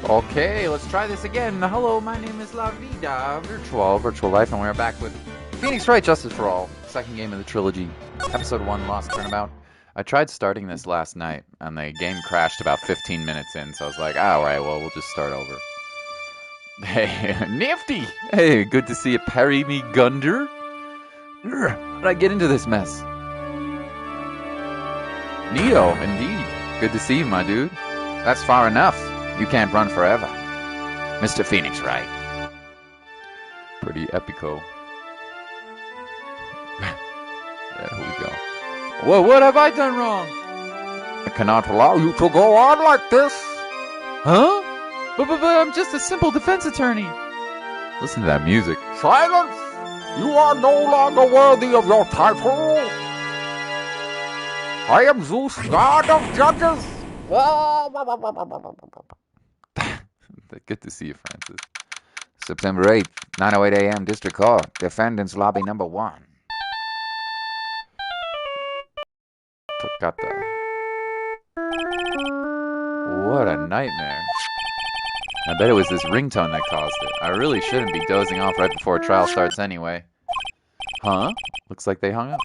Okay, let's try this again. Hello, my name is La Vida, Virtual Life, and we're back with Phoenix Wright, Justice for All, second game of the trilogy, Episode 1, Lost Turnabout. I tried starting this last night, and the game crashed about 15 minutes in, so I was like, alright, well, we'll just start over. Hey, nifty! Hey, good to see you, Parry me, Gunder. How'd I get into this mess? Neato, indeed. Good to see you, my dude. That's far enough. You can't run forever. Mr. Phoenix Wright. Pretty epico. There we go. Whoa, what have I done wrong? I cannot allow you to go on like this. Huh? But I'm just a simple defense attorney. Listen to that music. Silence! You are no longer worthy of your title. I am Zeus, God of Judges. Good to see you, Francis. September 8th, 9:08 a.m. District Court. Defendant's Lobby number 1. Toccata. What a nightmare. I bet it was this ringtone that caused it. I really shouldn't be dozing off right before a trial starts anyway. Huh? Looks like they hung up.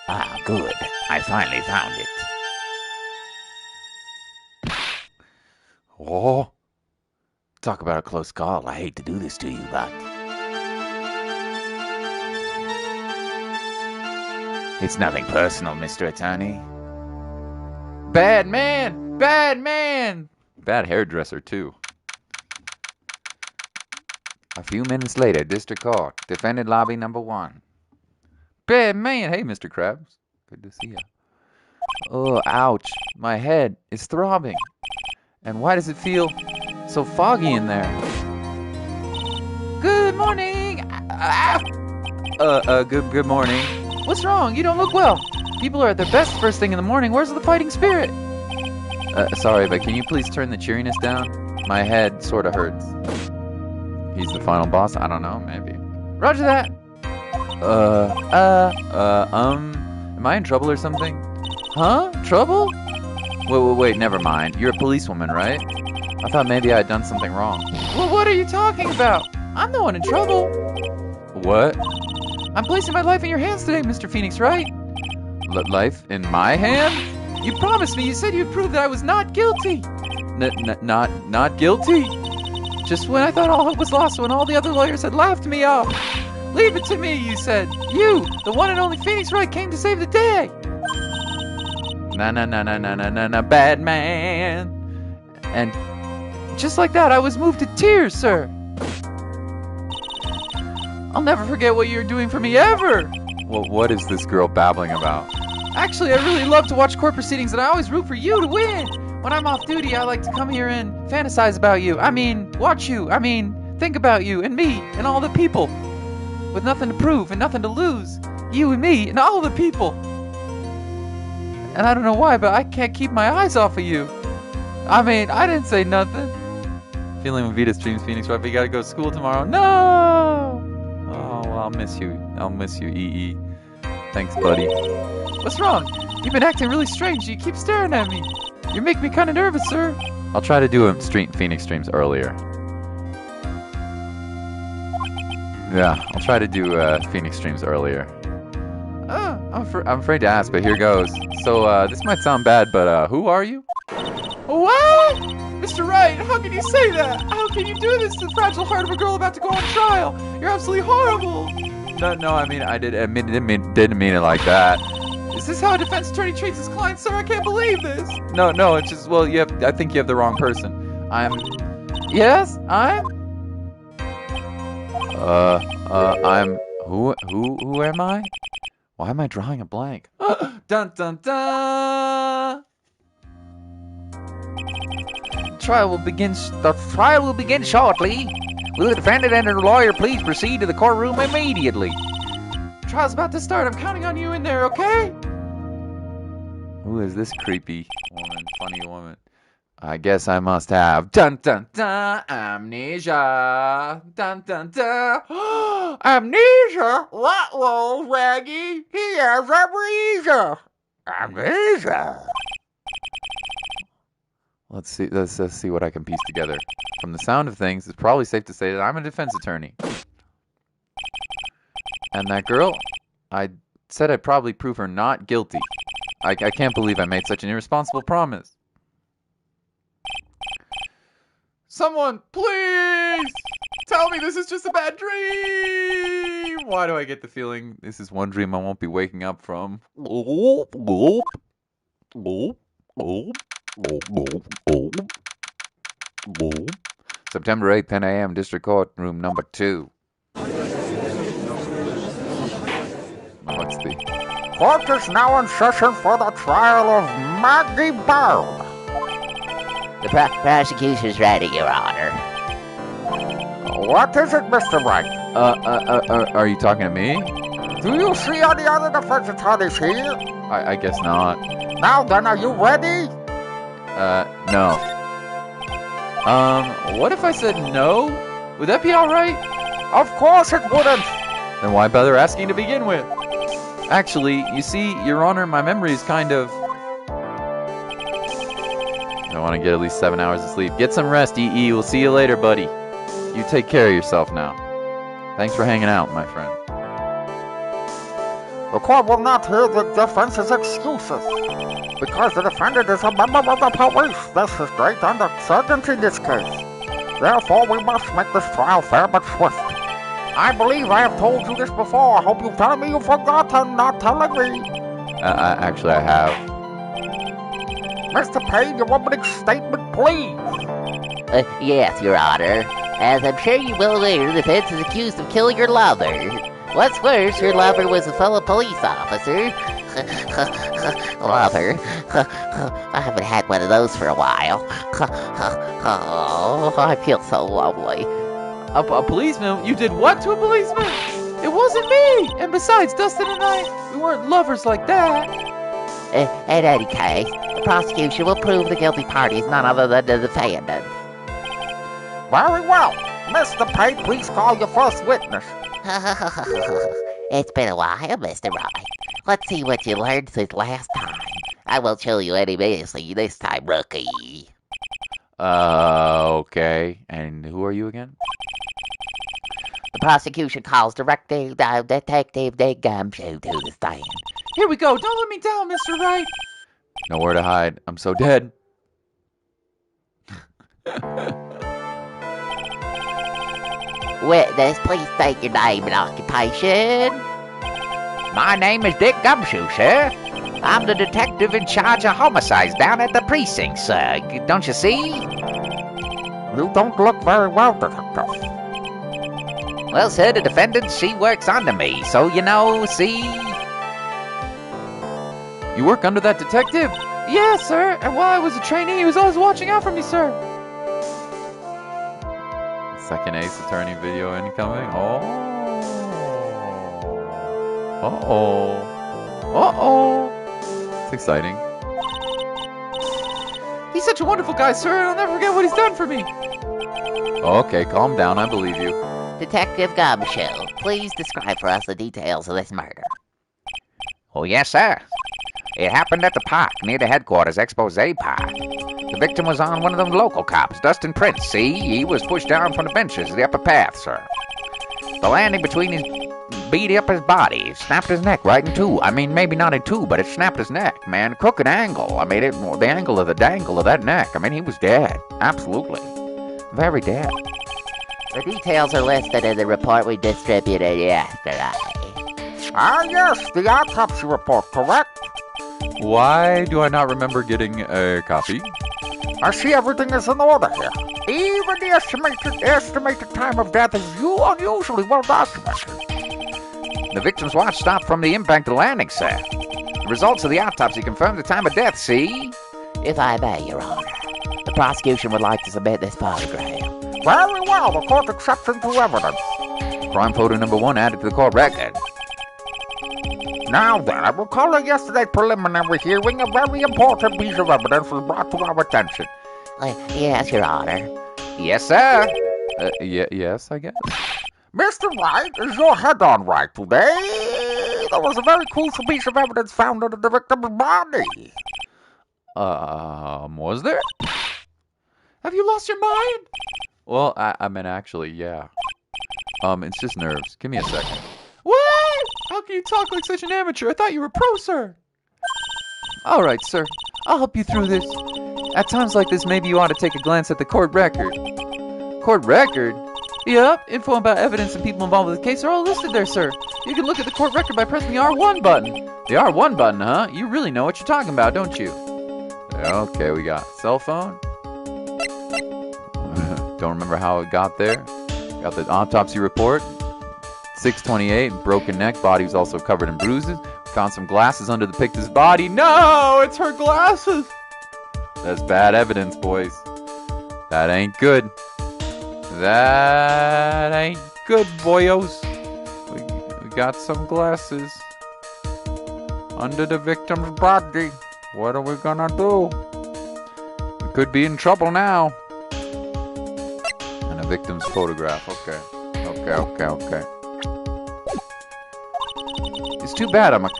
Ah, good. I finally found it. Oh. Talk about a close call. I hate to do this to you, but... It's nothing personal, Mr. Attorney. Bad man! Bad man! Bad hairdresser, too. A few minutes later, District Court. Defendant Lobby number 1. Bad man! Hey, Mr. Krabs. Good to see you. Oh, ouch. My head is throbbing. And why does it feel so foggy in there? Good morning! Good morning. What's wrong? You don't look well. People are at their best first thing in the morning. Where's the fighting spirit? Sorry, but can you please turn the cheeriness down? My head sort of hurts. He's the final boss? I don't know, maybe. Roger that! Am I in trouble or something? Huh? Trouble? Wait, never mind. You're a policewoman, right? I thought maybe I had done something wrong. Well, what are you talking about? I'm the one in trouble. What? I'm placing my life in your hands today, Mr. Phoenix Wright. Life in my hands? You promised me. You said you'd prove that I was not guilty. Not guilty? Just when I thought all hope was lost, when all the other lawyers had laughed me off. Leave it to me, you said. You, the one and only Phoenix Wright, came to save the day. Na, bad man. And just like that, I was moved to tears, sir. I'll never forget what you're doing for me, ever. Well, what is this girl babbling about? Actually, I really love to watch court proceedings, and I always root for you to win. When I'm off duty, I like to come here and fantasize about you. I mean, watch you. I mean, think about you and me and all the people. With nothing to prove and nothing to lose. You and me and all the people. And I don't know why, but I can't keep my eyes off of you. I mean, I didn't say nothing. Feeling when Vita streams Phoenix Wright, but you gotta go to school tomorrow. No! Oh, well, I'll miss you. I'll miss you, EE. Thanks, buddy. What's wrong? You've been acting really strange. You keep staring at me. You make me kind of nervous, sir. I'll try to do Phoenix streams earlier. Yeah, I'll try to do Phoenix streams earlier. I'm afraid to ask, but here goes. So, this might sound bad, but who are you? What? Mr. Wright, how can you say that? How can you do this to the fragile heart of a girl about to go on trial? You're absolutely horrible. No, I mean, didn't mean it like that. Is this how a defense attorney treats his client, sir? I can't believe this. No, it's just, well, I think you have the wrong person. Yes, who am I? Why am I drawing a blank? Dun dun dun! The trial will begin shortly. Will the defendant and her lawyer please proceed to the courtroom immediately? The trial's about to start. I'm counting on you in there, okay? Who is this creepy woman, funny woman? I guess I must have dun dun dun amnesia. Dun dun dun. Amnesia? What, Raggy? He has amnesia. Amnesia. Let's see what I can piece together. From the sound of things, it's probably safe to say that I'm a defense attorney. And that girl, I said I'd probably prove her not guilty. I can't believe I made such an irresponsible promise. Someone, please! Tell me this is just a bad dream! Why do I get the feeling this is one dream I won't be waking up from? September 8th, 10 a.m., District Court, room number 2. What's the... Court is now in session for the trial of Maggie Byrne. The prosecution's ready, Your Honor. What is it, Mr. Wright? Are you talking to me? Do you see any other defense attorneys here? I guess not. Now then, are you ready? No. What if I said no? Would that be alright? Of course it wouldn't. Then why bother asking to begin with? Actually, you see, Your Honor, my memory is kind of... I want to get at least 7 hours of sleep. Get some rest, EE. We'll see you later, buddy. You take care of yourself now. Thanks for hanging out, my friend. The court will not hear the defense's excuses. Because the defendant is a member of the police. This is great uncertainty in this case. Therefore, we must make this trial fair but swift. I believe I have told you this before. I hope you're telling me you've forgotten, not telling me. Actually, I have. Mr. Payne, your opening statement, please. Yes, Your Honor. As I'm sure you will later, the defense is accused of killing your lover. What's worse, your lover was a fellow police officer. Lover. I haven't had one of those for a while. Oh, I feel so lonely. A policeman? You did what to a policeman? It wasn't me! And besides, Dustin and I, we weren't lovers like that. In any case, the prosecution will prove the guilty party is none other than the defendant. Very well. Mr. Payne, please call your first witness. It's been a while, Mr. Wright. Let's see what you learned since last time. I won't show you any mercy this time, rookie. Okay. And who are you again? The prosecution calls Detective Nick Gumshoe to the stand. Here we go. Don't let me down, Mr. Wright. Nowhere to hide. I'm so dead. Witness, please state your name and occupation. My name is Dick Gumshoe, sir. I'm the detective in charge of homicides down at the precinct, sir. Don't you see? You don't look very well, Detective. Well, sir, the defendant, she works under me, so see? You work under that detective? Yes, sir. And while I was a trainee, he was always watching out for me, sir. Second Ace Attorney video incoming. Oh. Uh-oh. Uh-oh. It's exciting. He's such a wonderful guy, sir, and I'll never forget what he's done for me. Okay, calm down. I believe you. Detective Gumshoe, please describe for us the details of this murder. Oh, yes, sir. It happened at the park near the headquarters expose park. The victim was on one of them local cops, Dustin Prince, see? He was pushed down from the benches of the upper path, sir. The landing between his beat up his body, snapped his neck right in two. I mean, maybe not in two, but it snapped his neck, man. Crooked angle. I mean, the angle of the dangle of that neck. I mean, he was dead. Absolutely. Very dead. The details are listed in the report we distributed yesterday. Ah, yes, the autopsy report, correct? Why do I not remember getting a copy? I see everything is in order here. Even the estimated time of death is unusually well documented. The victim's watch stopped from the impact of the landing, sir. The results of the autopsy confirm the time of death, see? If I may, Your Honor, the prosecution would like to submit this photograph. Very well, the court accepts into evidence. Crime photo number 1 added to the court record. Now then, I recall that yesterday's preliminary hearing, a very important piece of evidence was brought to our attention. Yes, Your Honor. Yes, sir. Yes, I guess. Mr. Wright, is your head on right today? There was a very crucial piece of evidence found under the victim's body. Was there? Have you lost your mind? Well, I mean, actually, yeah. It's just nerves. Give me a second. What? How can you talk like such an amateur? I thought you were pro, sir. All right, sir. I'll help you through this. At times like this, maybe you ought to take a glance at the court record. Court record? Yep. Info about evidence and people involved with the case are all listed there, sir. You can look at the court record by pressing the R1 button. The R1 button, huh? You really know what you're talking about, don't you? Okay, we got cell phone. Don't remember how it got there. Got the autopsy report. 628, broken neck. Body was also covered in bruises. Found some glasses under the victim's body. No, it's her glasses. That's bad evidence, boys. That ain't good. That ain't good, boyos. We got some glasses under the victim's body. What are we gonna do? We could be in trouble now. And a victim's photograph. Okay. It's too bad I'm a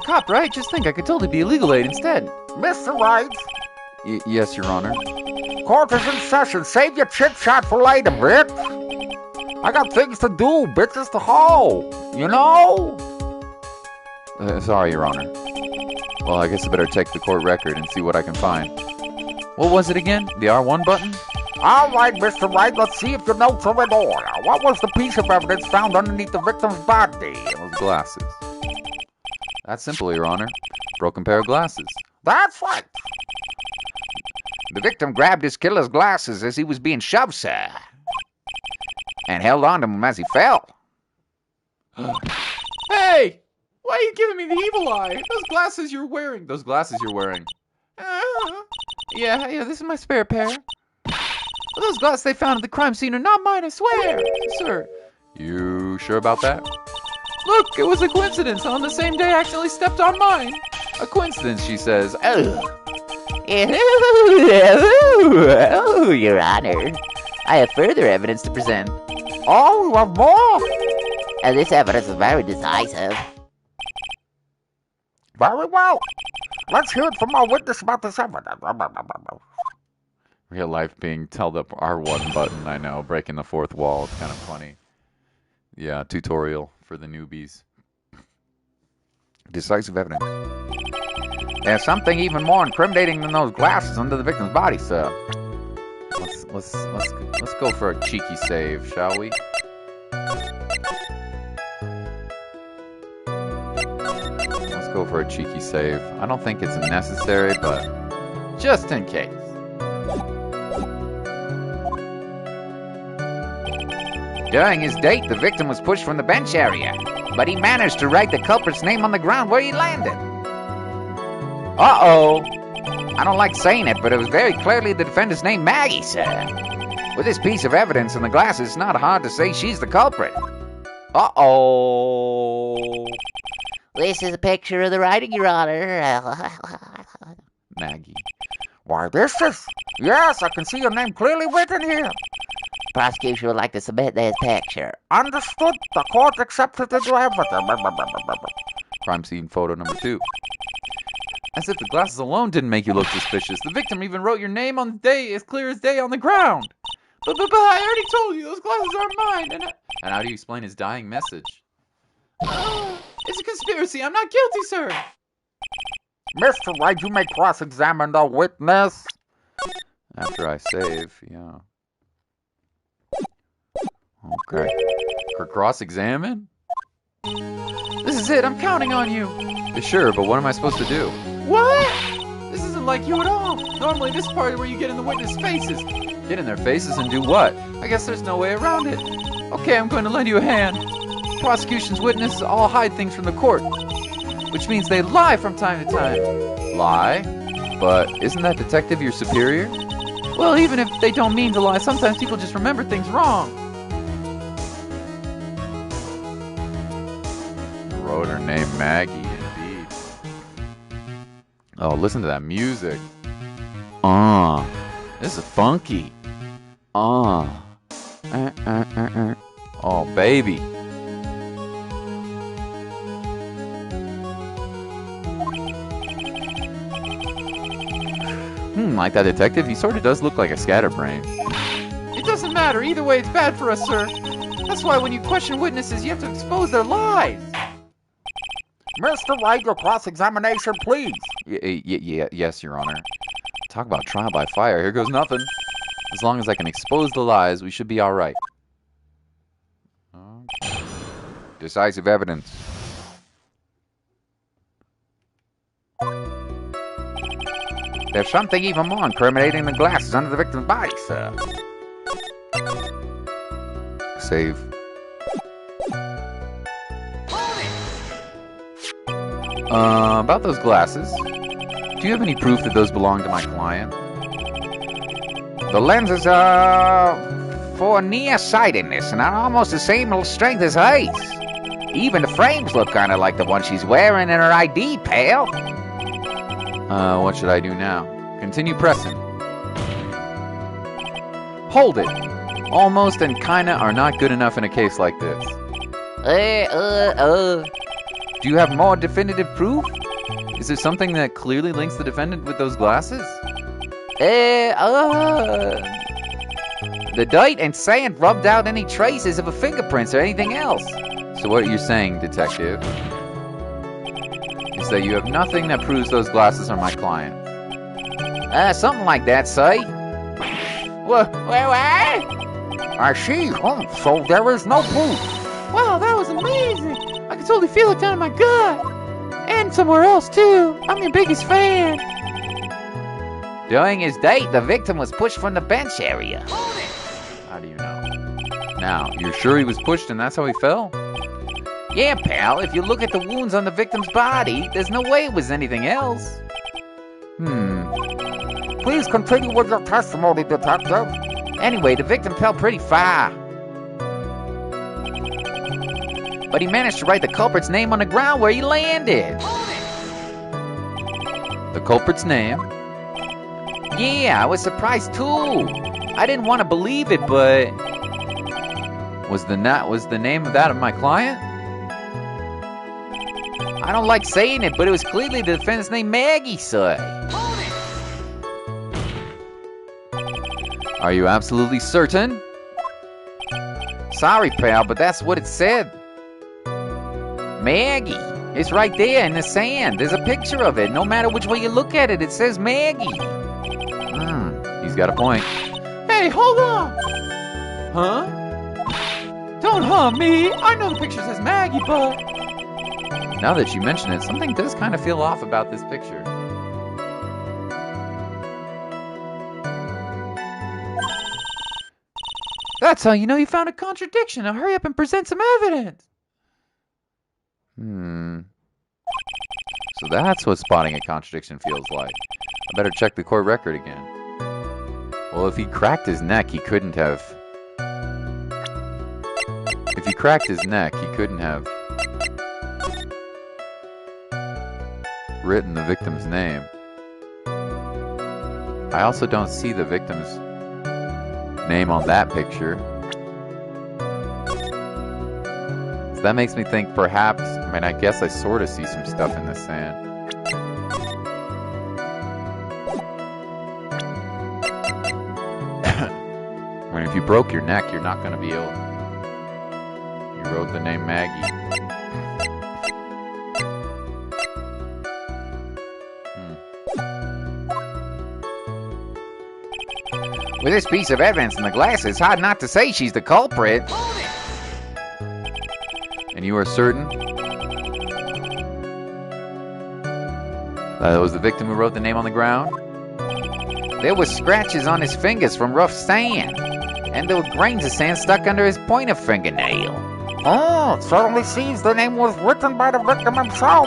cop, right? Just think, I could totally be a legal aid instead. Mr. Wright, Yes, Your Honor. court is in session. Save your chit-chat for later, bitch. I got things to do, bitches to hoe. You know? Sorry, Your Honor. Well, I guess I better check the court record and see what I can find. What was it again? The R1 button? All right, Mr. Wright, let's see if your notes are in order. What was the piece of evidence found underneath the victim's body? Those glasses. That's simple, Your Honor. Broken pair of glasses. That's right. The victim grabbed his killer's glasses as he was being shoved, sir, and held on to him as he fell. Hey! Why are you giving me the evil eye? Those glasses you're wearing. Yeah, this is my spare pair. But those glasses they found at the crime scene are not mine, I swear. Sir. You sure about that? Look, it was a coincidence. On the same day, I accidentally stepped on mine. A coincidence, she says. Oh, Your Honor. I have further evidence to present. Oh, you have more? And this evidence is very decisive. Very well. Let's hear it from our witness about this evidence. Real life being held up R1 button, I know. Breaking the fourth wall. It's kind of funny. Yeah, tutorial for the newbies. Decisive evidence. There's something even more incriminating than those glasses under the victim's body, sir. Let's go for a cheeky save, shall we? Let's go for a cheeky save. I don't think it's necessary, but just in case. During his date, the victim was pushed from the bench area, but he managed to write the culprit's name on the ground where he landed. Uh-oh. I don't like saying it, but it was very clearly the defendant's name, Maggie, sir. With this piece of evidence and the glasses, it's not hard to say she's the culprit. Uh-oh. This is a picture of the writing, Your Honor. Maggie. Why, this is... Yes, I can see your name clearly written here. Prosecution would like to submit this picture. Understood. The court accepted the evidence. Crime scene photo number 2. As if the glasses alone didn't make you look suspicious. The victim even wrote your name on the day as clear as day on the ground. But I already told you, those glasses aren't mine. And how do you explain his dying message? It's a conspiracy. I'm not guilty, sir. Mr. Wright, you may cross-examine the witness. After I save, yeah. Okay. Cross-examine? This is it. I'm counting on you. Sure, but what am I supposed to do? What? This isn't like you at all. Normally this part is where you get in the witness' faces. Get in their faces and do what? I guess there's no way around it. Okay, I'm going to lend you a hand. Prosecution's witnesses all hide things from the court, which means they lie from time to time. Lie? But isn't that detective your superior? Well, even if they don't mean to lie, sometimes people just remember things wrong. Wrote her name Maggie, indeed. Oh, listen to that music. This is funky. Oh, baby. Like that detective? He sort of does look like a scatterbrain. It doesn't matter. Either way, it's bad for us, sir. That's why when you question witnesses, you have to expose their lies. Mr. Wright, your cross-examination, please. Yes, Your Honor. Talk about trial by fire. Here goes nothing. As long as I can expose the lies, we should be all right. Decisive evidence. There's something even more incriminating than glasses under the victim's body, sir. Save. About those glasses. Do you have any proof that those belong to my client? The lenses are for nearsightedness and are almost the same strength as hers. Even the frames look kind of like the one she's wearing in her ID, pal. What should I do now? Continue pressing. Hold it. Almost and kinda are not good enough in a case like this. Do you have more definitive proof? Is there something that clearly links the defendant with those glasses? The dirt and sand rubbed out any traces of a fingerprints or anything else. So what you're saying, detective, is that you have nothing that proves those glasses are my client. Something like that, say. I see. So there is no proof. Wow, that was amazing. I can totally feel it down in my gut. And somewhere else, too. I'm your biggest fan. During his date, the victim was pushed from the bench area. How do you know? Now, you're sure he was pushed and that's how he fell? Yeah, pal, if you look at the wounds on the victim's body, there's no way it was anything else. Please continue with your testimony, detective. Anyway, the victim fell pretty far. But he managed to write the culprit's name on the ground where he landed. The culprit's name? Yeah, I was surprised too. I didn't want to believe it, but... Was the name of that of my client? I don't like saying it, but it was clearly the defendant's name, Maggie, sir. Are you absolutely certain? Sorry, pal, but that's what it said. Maggie. It's right there in the sand. There's a picture of it. No matter which way you look at it, it says Maggie. He's got a point. Hey, hold on. Huh? Don't me. I know the picture says Maggie, but... Now that you mention it, something does kind of feel off about this picture. That's how you know you found a contradiction. Now hurry up and present some evidence. So that's what spotting a contradiction feels like. I better check the court record again. Well, if he cracked his neck, he couldn't have... If he cracked his neck, he couldn't have... written the victim's name. I also don't see the victim's name on that picture. So that makes me think perhaps, I guess I sort of see some stuff in the sand. If you broke your neck, you're not going to be able... You wrote the name Maggie. With this piece of evidence in the glass, it's hard not to say she's the culprit. And you are certain that it was the victim who wrote the name on the ground? There were scratches on his fingers from rough sand, and there were grains of sand stuck under his pointer fingernail. It certainly seems the name was written by the victim himself.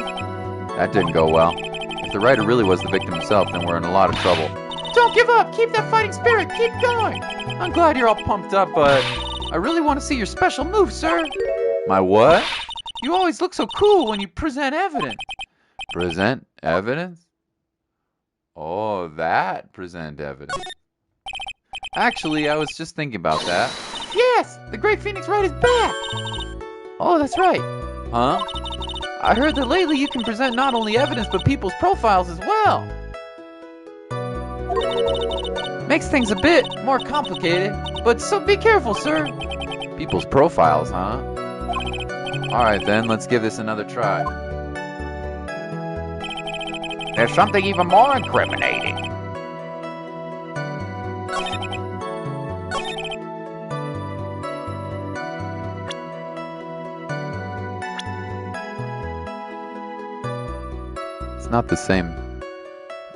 That didn't go well. If the writer really was the victim himself, then we're in a lot of trouble. Don't give up. Keep that fighting spirit. Keep going. I'm glad you're all pumped up, but I really want to see your special move, sir. My what? You always look so cool when you present evidence. Present evidence? Oh, that present evidence. Actually, I was just thinking about that. Yes, the great Phoenix Wright is back. Oh, that's right. Huh? I heard that lately you can present not only evidence, but people's profiles as well. Makes things a bit more complicated, but so be careful, sir. People's profiles, huh? Alright then, let's give this another try. There's something even more incriminating. It's not the same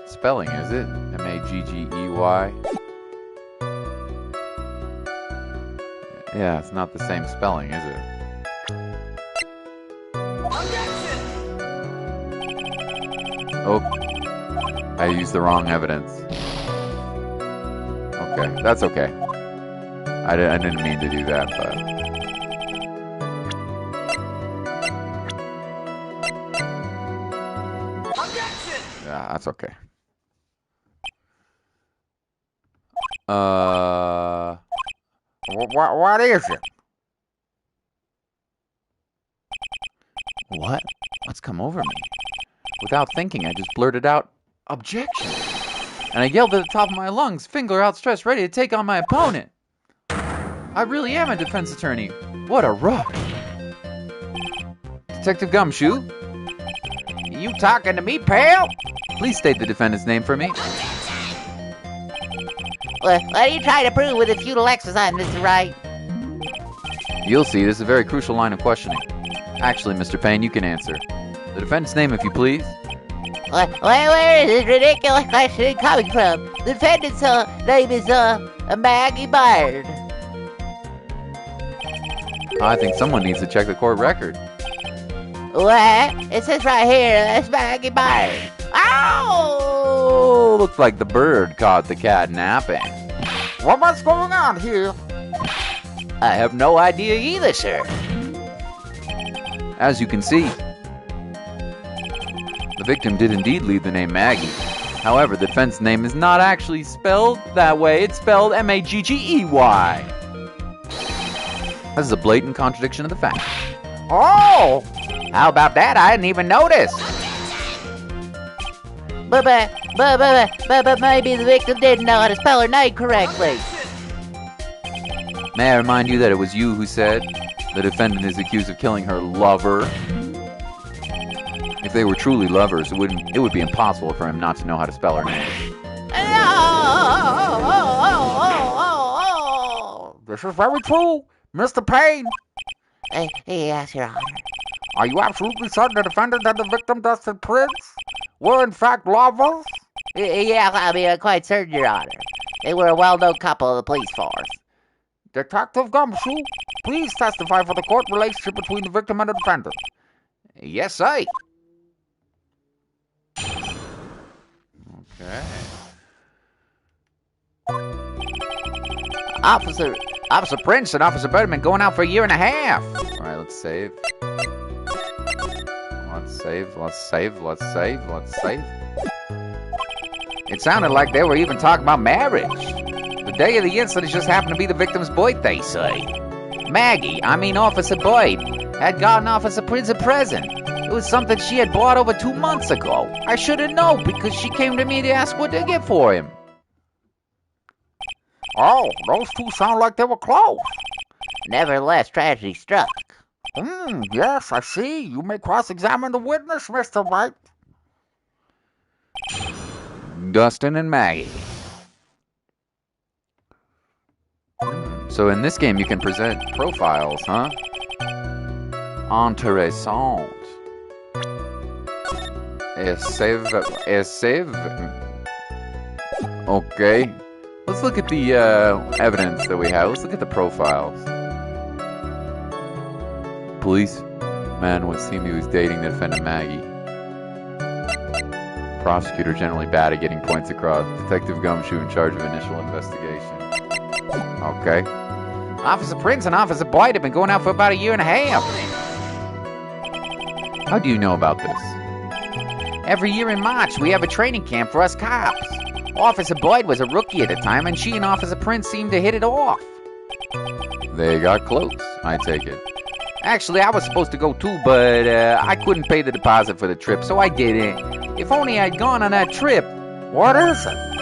spelling, is it? M-A-G-G-E-Y. Yeah, it's not the same spelling, is it? Oh, I used the wrong evidence. Okay, that's okay. I didn't mean to do that, but... yeah, that's okay. What is it? What? What's come over me? Without thinking, I just blurted out, "Objection!" And I yelled at the top of my lungs, finger outstretched, ready to take on my opponent. I really am a defense attorney. What a rush. Detective Gumshoe? You talking to me, pal? Please state the defendant's name for me. What are you trying to prove with a futile exercise, Mr. Wright? You'll see, this is a very crucial line of questioning. Actually, Mr. Payne, you can answer. The defendant's name, if you please. Where is this ridiculous question coming from? The defendant's name is Maggie Bird. I think someone needs to check the court record. What? It says right here, that's Maggie Bird. Oh, looks like the bird caught the cat napping. What's going on here? I have no idea either, sir. As you can see, the victim did indeed leave the name Maggie. However, the defense name is not actually spelled that way. It's spelled M-A-G-G-E-Y. This is a blatant contradiction of the fact. Oh! How about that? I didn't even notice. But maybe the victim didn't know how to spell her name correctly. May I remind you that it was you who said the defendant is accused of killing her lover? If they were truly lovers, it would be impossible for him not to know how to spell her name. This is very true, Mr. Payne. Yes, Your Honor. Are you absolutely certain the defendant and the victim, Dustin Prince, were in fact lovers? Yes, I'm quite certain, Your Honor. They were a well-known couple of the police force. Detective Gumshoe, please testify for the court relationship between the victim and the defendant. Yes, sir. Okay. Officer Prince and Officer Birdman going out for a year and a half. All right, let's save. Let's save. It sounded like they were even talking about marriage. The day of the incident just happened to be the victim's birthday, say. Officer Boyd had gotten Officer Prince a present. It was something she had bought over 2 months ago. I should have known because she came to me to ask what to get for him. Oh, those two sound like they were close. Nevertheless, tragedy struck. Yes, I see. You may cross-examine the witness, Mr. Wright. Dustin and Maggie. So in this game you can present profiles, huh? Intéressant. Save. Okay. Let's look at the evidence that we have. Let's look at the profiles. Policeman would seem he was dating the defendant Maggie. Prosecutor generally bad at getting points across. Detective Gumshoe in charge of initial investigation. Okay. Officer Prince and Officer Boyd have been going out for about a year and a half. How do you know about this? Every year in March, we have a training camp for us cops. Officer Boyd was a rookie at the time, and she and Officer Prince seemed to hit it off. They got close, I take it. Actually, I was supposed to go too, but I couldn't pay the deposit for the trip, so I didn't. If only I'd gone on that trip. What is it?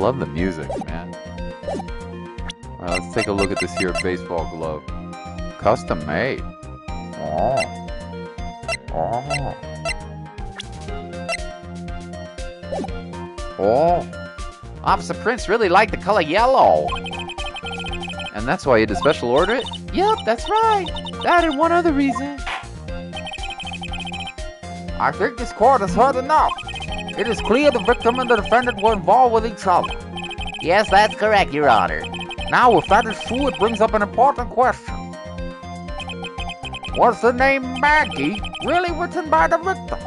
love the music, man. Alright, let's take a look at this here baseball glove. Custom made. Oh. Oh. Oh. Officer Prince really liked the color yellow. And that's why you had to special order it? Yep, that's right. That and one other reason. I think this court has heard enough. It is clear the victim and the defendant were involved with each other. Yes, that's correct, Your Honor. Now, if that is true, it brings up an important question. Was the name Maggie really written by the victim?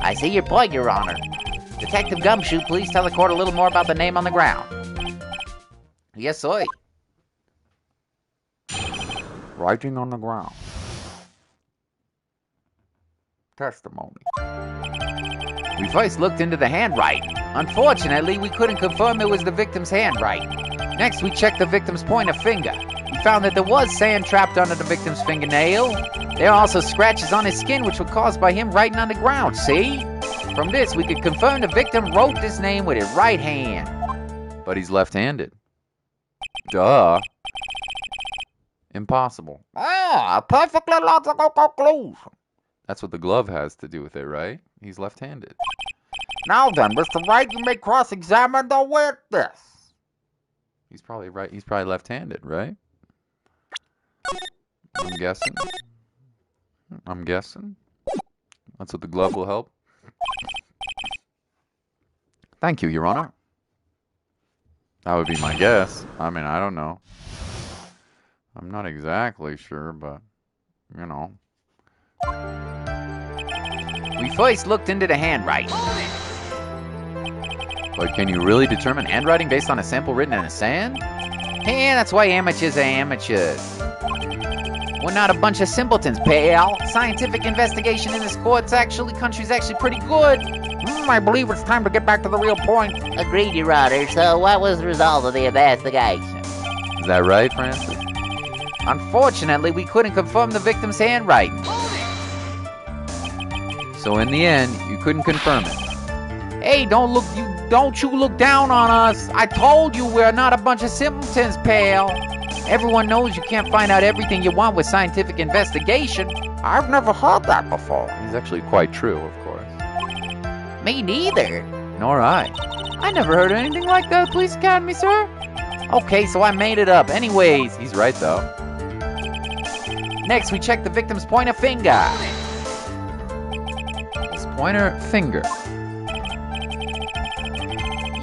I see your point, Your Honor. Detective Gumshoe, please tell the court a little more about the name on the ground. Yes, sir. Writing on the ground. Testimony. We first looked into the handwriting. Unfortunately, we couldn't confirm it was the victim's handwriting. Next, we checked the victim's pointer finger. We found that there was sand trapped under the victim's fingernail. There are also scratches on his skin which were caused by him writing on the ground, see? From this, we could confirm the victim wrote this name with his right hand. But he's left-handed. Duh. Impossible. Ah, a perfectly logical conclusion. That's what the glove has to do with it, right? He's left-handed. Now then, Mr. Wright, you may cross-examine the witness. He's probably right. He's probably left-handed, right? I'm guessing. That's what the glove will help. Thank you, Your Honor. That would be my guess. I mean, I don't know. I'm not exactly sure, but, you know. We first looked into the handwriting. But can you really determine handwriting based on a sample written in the sand? Yeah, that's why amateurs are amateurs. We're not a bunch of simpletons, pal. Scientific investigation in this country's actually pretty good. I believe it's time to get back to the real point. Agreed, Your Honor. So what was the result of the investigation? Is that right, Francis? Unfortunately, we couldn't confirm the victim's handwriting. So in the end, you couldn't confirm it. Hey, don't you look down on us. I told you we're not a bunch of simpletons, pal. Everyone knows you can't find out everything you want with scientific investigation. I've never heard that before. It's actually quite true, of course. Me neither. Nor I. I never heard anything like that, Police Academy, sir. Okay, so I made it up. Anyways, He's right, though. next we checked the victim's pointer finger. His pointer finger.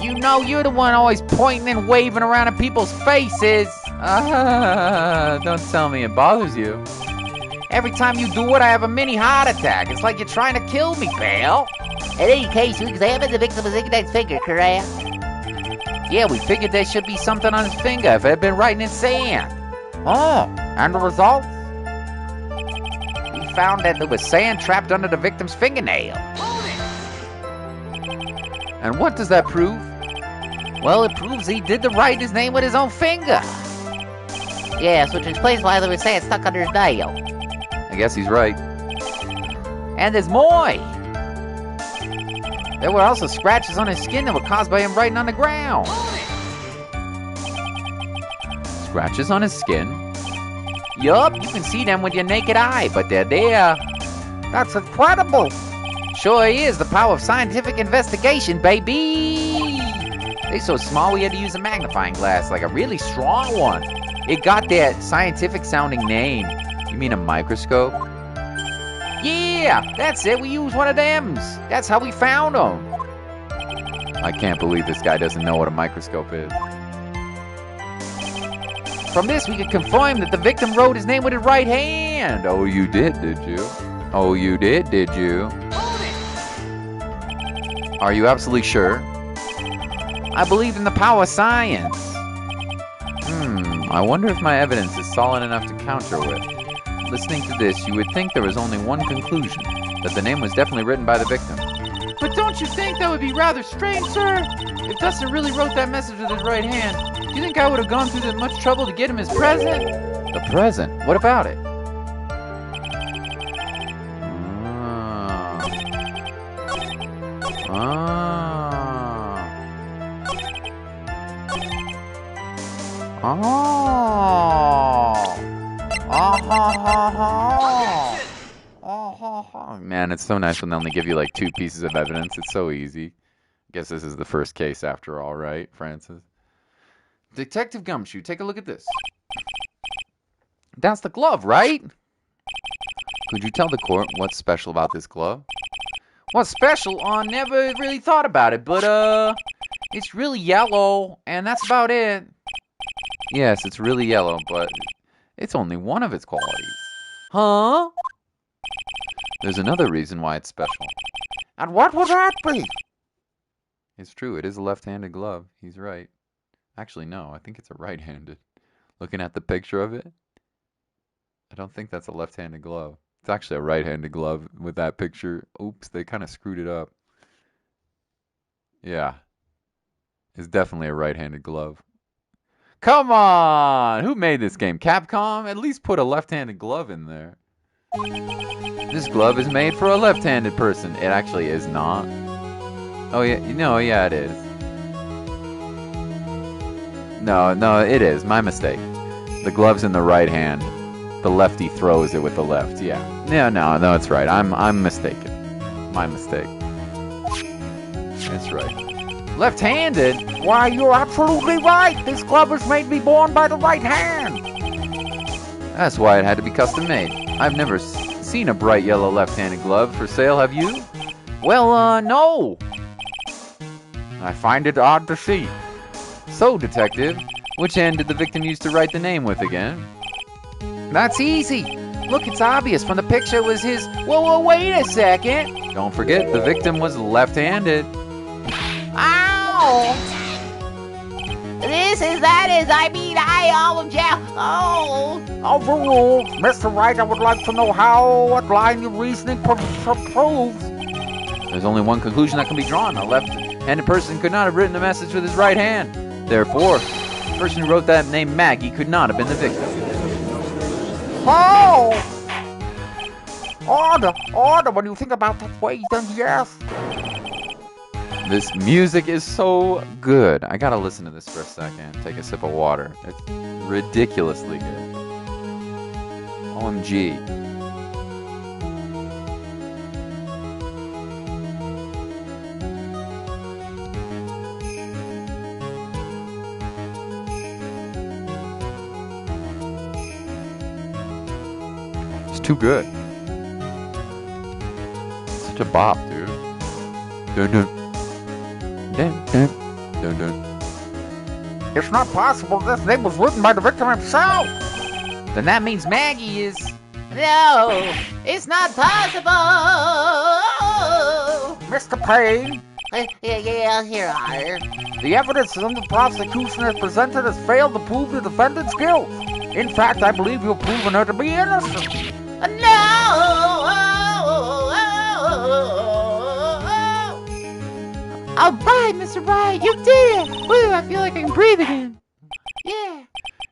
You know you're the one always pointing and waving around at people's faces. Don't tell me it bothers you. Every time you do it, I have a mini heart attack. It's like you're trying to kill me, pal. In any case, you examined the victim's index finger, correct? Yeah, we figured there should be something on his finger if it had been writing in sand. Oh, and the result? We found that there was sand trapped under the victim's fingernail. And what does that prove? Well, it proves he did write his name with his own finger. Yes, which explains why there was sand stuck under his nail. I guess he's right. And there's more. There were also scratches on his skin that were caused by him writing on the ground. Scratches on his skin. Yup, you can see them with your naked eye, but they're there. That's incredible. Sure is the power of scientific investigation, baby. They're so small we had to use a magnifying glass, like a really strong one. It got that scientific-sounding name. You mean a microscope? Yeah, that's it. We used one of thems. That's how we found them. I can't believe this guy doesn't know what a microscope is. From this, we could confirm that the victim wrote his name with his right hand. Oh, you did you? Oh, you did you? Are you absolutely sure? I believe in the power of science. I wonder if my evidence is solid enough to counter with. Listening to this, you would think there was only one conclusion, that the name was definitely written by the victim. But don't you think that would be rather strange, sir? If Dustin really wrote that message with his right hand, do you think I would have gone through that much trouble to get him his present? The present? What about it? it's so nice when they only give you like 2 pieces of evidence. It's so easy. Guess this is the first case after all, right, Francis? Detective Gumshoe, take a look at this. That's the glove, right? Could you tell the court what's special about this glove? What's special? Never really thought about it, but it's really yellow, and that's about it. Yes, it's really yellow, but it's only one of its qualities. Huh? There's another reason why it's special. And what would that be? It's true, it is a left-handed glove. He's right. Actually, no, I think it's a right-handed. Looking at the picture of it, I don't think that's a left-handed glove. It's actually a right-handed glove with that picture. Oops, they kind of screwed it up. Yeah. It's definitely a right-handed glove. Come on! Who made this game? Capcom? At least put a left-handed glove in there. This glove is made for a left-handed person. It actually is not. Oh, yeah. No, yeah, it is. No, it is. My mistake. The glove's in the right hand. The lefty throws it with the left. Yeah. No, it's right. I'm mistaken. My mistake. It's right. Left-handed? Why, you're absolutely right. This glove was made to be worn by the right hand. That's why it had to be custom made. I've never seen a bright yellow left-handed glove for sale, have you? Well, no. I find it odd to see. So, detective, which hand did the victim use to write the name with again? That's easy. Look, it's obvious from the picture it was his... Whoa, wait a second. Don't forget, the victim was left-handed. Ow! Oh! Overruled. Mr. Wright, I would like to know what line your reasoning proves. There's only one conclusion that can be drawn. A left-handed person could not have written the message with his right hand. Therefore, the person who wrote that name Maggie could not have been the victim. Oh! Order. When you think about that way, then yes. This music is so good. I gotta listen to this for a second. Take a sip of water. It's ridiculously good. OMG. It's too good. Such a bop, dude. Dun dun. Dun dun. Dun dun. It's not possible this name was written by the victim himself. Then that means Maggie is... No, it's not possible. Mr. Payne, Yeah, Your Honor. the evidence in the prosecution has presented has failed to prove the defendant's guilt. In fact, I believe you've proven her to be innocent. No! All right, Mr. Wright, you did it! Woo, I feel like I can breathe again. Yeah.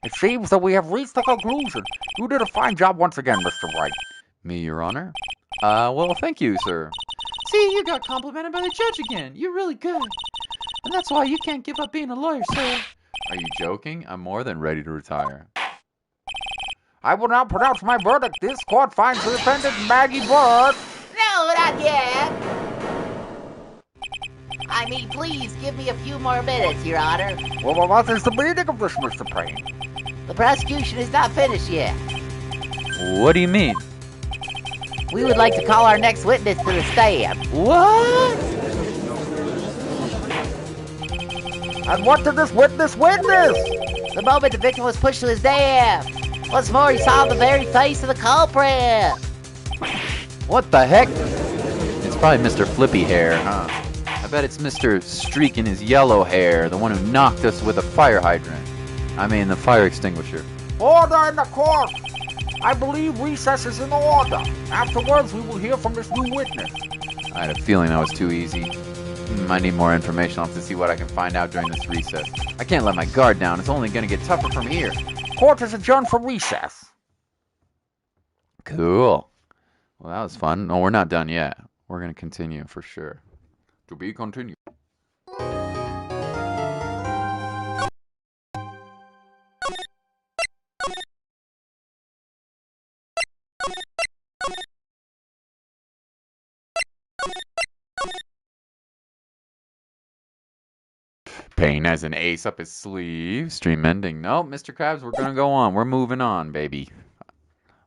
It seems that we have reached a conclusion. You did a fine job once again, Mr. Wright. Me, Your Honor? Well, thank you, sir. See, you got complimented by the judge again. You're really good. And that's why you can't give up being a lawyer, sir. Are you joking? I'm more than ready to retire. I will now pronounce my verdict. This court finds the defendant Maggie Bird. No, not yet. I mean, please give me a few more minutes, Your Honor. Well, what is the meaning of this, Mr. Payne? The prosecution is not finished yet. What do you mean? We would like to call our next witness to the stand. What? And what did this witness witness? The moment the victim was pushed to his death. What's more, he saw the very face of the culprit. What the heck? It's probably Mr. Flippy Hair, huh? I bet it's Mr. Streak in his yellow hair, the one who knocked us with a fire hydrant. I mean, the fire extinguisher. Order in the court. I believe recess is in order. Afterwards, we will hear from this new witness. I had a feeling that was too easy. I need more information. I'll have to see what I can find out during this recess. I can't let my guard down. It's only going to get tougher from here. Court is adjourned for recess. Cool. Well, that was fun. No, we're not done yet. We're going to continue for sure. To be continued. Payne has an ace up his sleeve. Stream ending. Nope, Mr. Krabs, we're gonna go on. We're moving on, baby.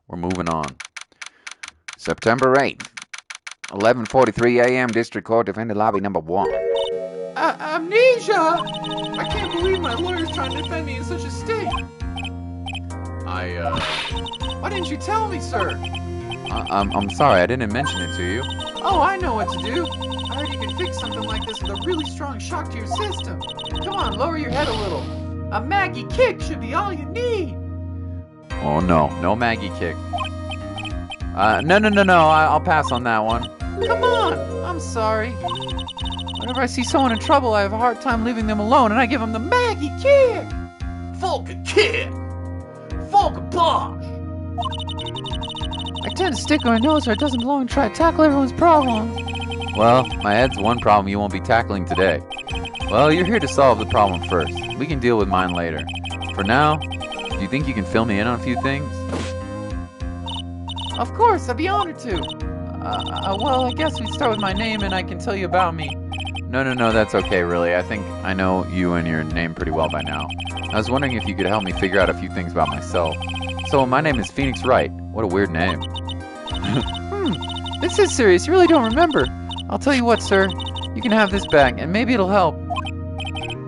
We're moving on. September 8th, 11:43 a.m. District Court, Defendant Lobby Number 1. Amnesia! I can't believe my lawyer's trying to defend me in such a state. Why didn't you tell me, sir? I'm sorry, I didn't mention it to you. Oh, I know what to do. I heard you can fix something like this with a really strong shock to your system. Come on, lower your head a little. A Maggie kick should be all you need. Oh no, no Maggie kick. No, I'll pass on that one. Come on, I'm sorry. Whenever I see someone in trouble, I have a hard time leaving them alone, and I give them the Maggie kick. Falcon kick. Falcon punch. I tend to stick where I know so it doesn't belong and try to tackle everyone's problems. Well, my head's one problem you won't be tackling today. Well, you're here to solve the problem first. We can deal with mine later. For now, do you think you can fill me in on a few things? Of course, I'd be honored to. Well, I guess we start with my name and I can tell you about me. No, that's okay, really. I think I know you and your name pretty well by now. I was wondering if you could help me figure out a few things about myself. So, my name is Phoenix Wright. What a weird name. This is serious. You really don't remember. I'll tell you what, sir. You can have this back, and maybe it'll help.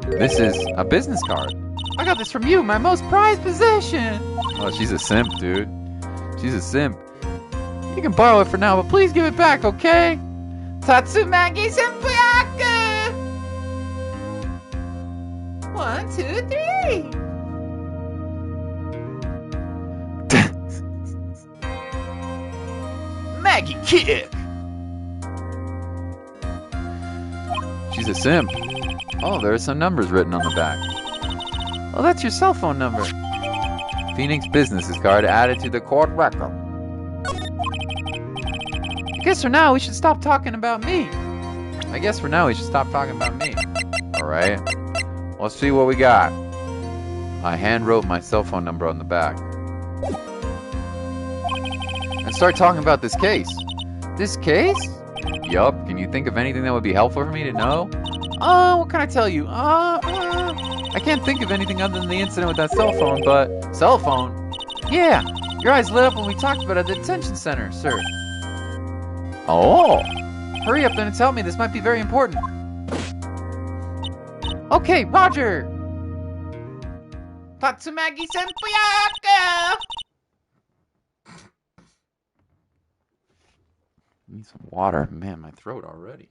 This is a business card. I got this from you, my most prized possession. Oh, she's a simp, dude. She's a simp. You can borrow it for now, but please give it back, okay? Tatsumaki Senpuyaka! 1, 2, 3! Maggie kick! She's a simp. Oh, there are some numbers written on the back. Oh, that's your cell phone number. Phoenix business card added to the court record. I guess for now we should stop talking about me. Alright. Let's see what we got. I hand wrote my cell phone number on the back. And start talking about this case. This case? Yup. Can you think of anything that would be helpful for me to know? What can I tell you? I can't think of anything other than the incident with that cell phone, but... Cell phone? Yeah, your eyes lit up when we talked about it at the detention center, sir. Oh! Hurry up then and tell me, this might be very important. Okay, Roger! Tatsumaki Senpuyaka! Need some water. Man, my throat already.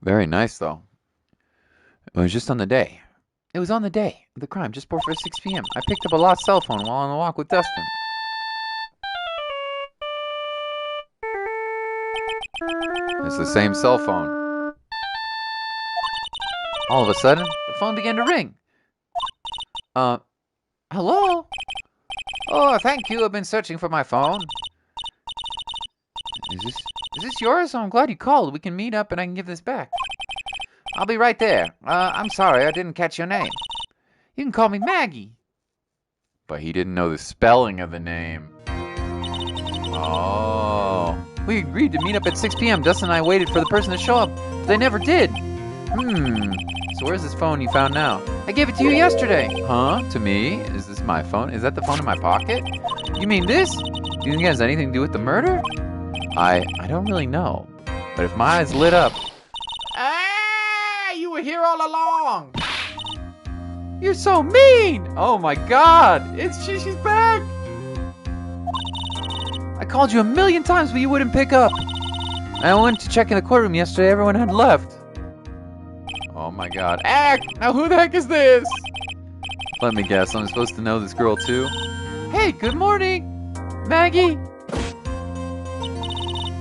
Very nice, though. It was just on the day. It was on the day of the crime, just before 6 p.m. I picked up a lost cell phone while on the walk with Dustin. It's the same cell phone. All of a sudden, the phone began to ring. Hello? Oh, thank you. I've been searching for my phone. Is this yours? Oh, I'm glad you called. We can meet up and I can give this back. I'll be right there. I'm sorry, I didn't catch your name. You can call me Maggie. But he didn't know the spelling of the name. Oh. We agreed to meet up at 6 p.m. Dustin and I waited for the person to show up, but they never did. So where's this phone you found now? I gave it to you yesterday. Huh? To me? Is this my phone? Is that the phone in my pocket? You mean this? Do you think it has anything to do with the murder? I don't really know. But if my eyes lit up... You were here all along. You're so mean. Oh my god! She's back. I called you 1,000,000 times, but you wouldn't pick up. I went to check in the courtroom yesterday. Everyone had left. Oh my god. Now who the heck is this? Let me guess, I'm supposed to know this girl too? Hey, good morning, Maggie.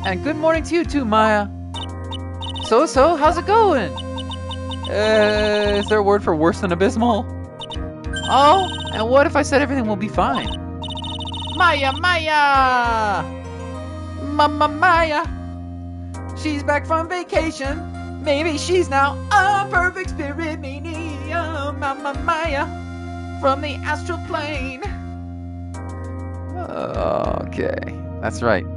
And good morning to you too, Maya. So, how's it going? Is there a word for worse than abysmal? Oh, and what if I said everything will be fine? Maya! Maya! She's back from vacation. Maybe she's now a perfect spirit medium. Maya! From the astral plane. Okay, that's right.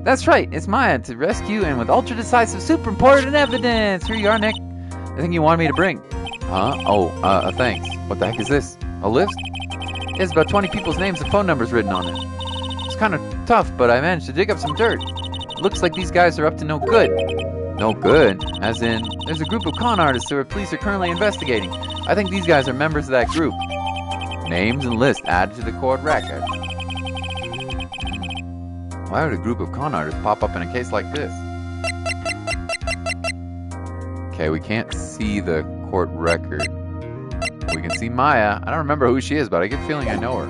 That's right, it's Maya to rescue and with ultra decisive super important evidence. Here you are, Nick. I think you wanted me to bring. Huh? Oh, thanks. What the heck is this? A list? It has about 20 people's names and phone numbers written on it. It's kind of tough, but I managed to dig up some dirt. It looks like these guys are up to no good. No good? As in, there's a group of con artists who police are currently investigating. I think these guys are members of that group. Names and list added to the court record. Why would a group of con artists pop up in a case like this? Okay, we can't see the court record. We can see Maya. I don't remember who she is, but I get a feeling I know her.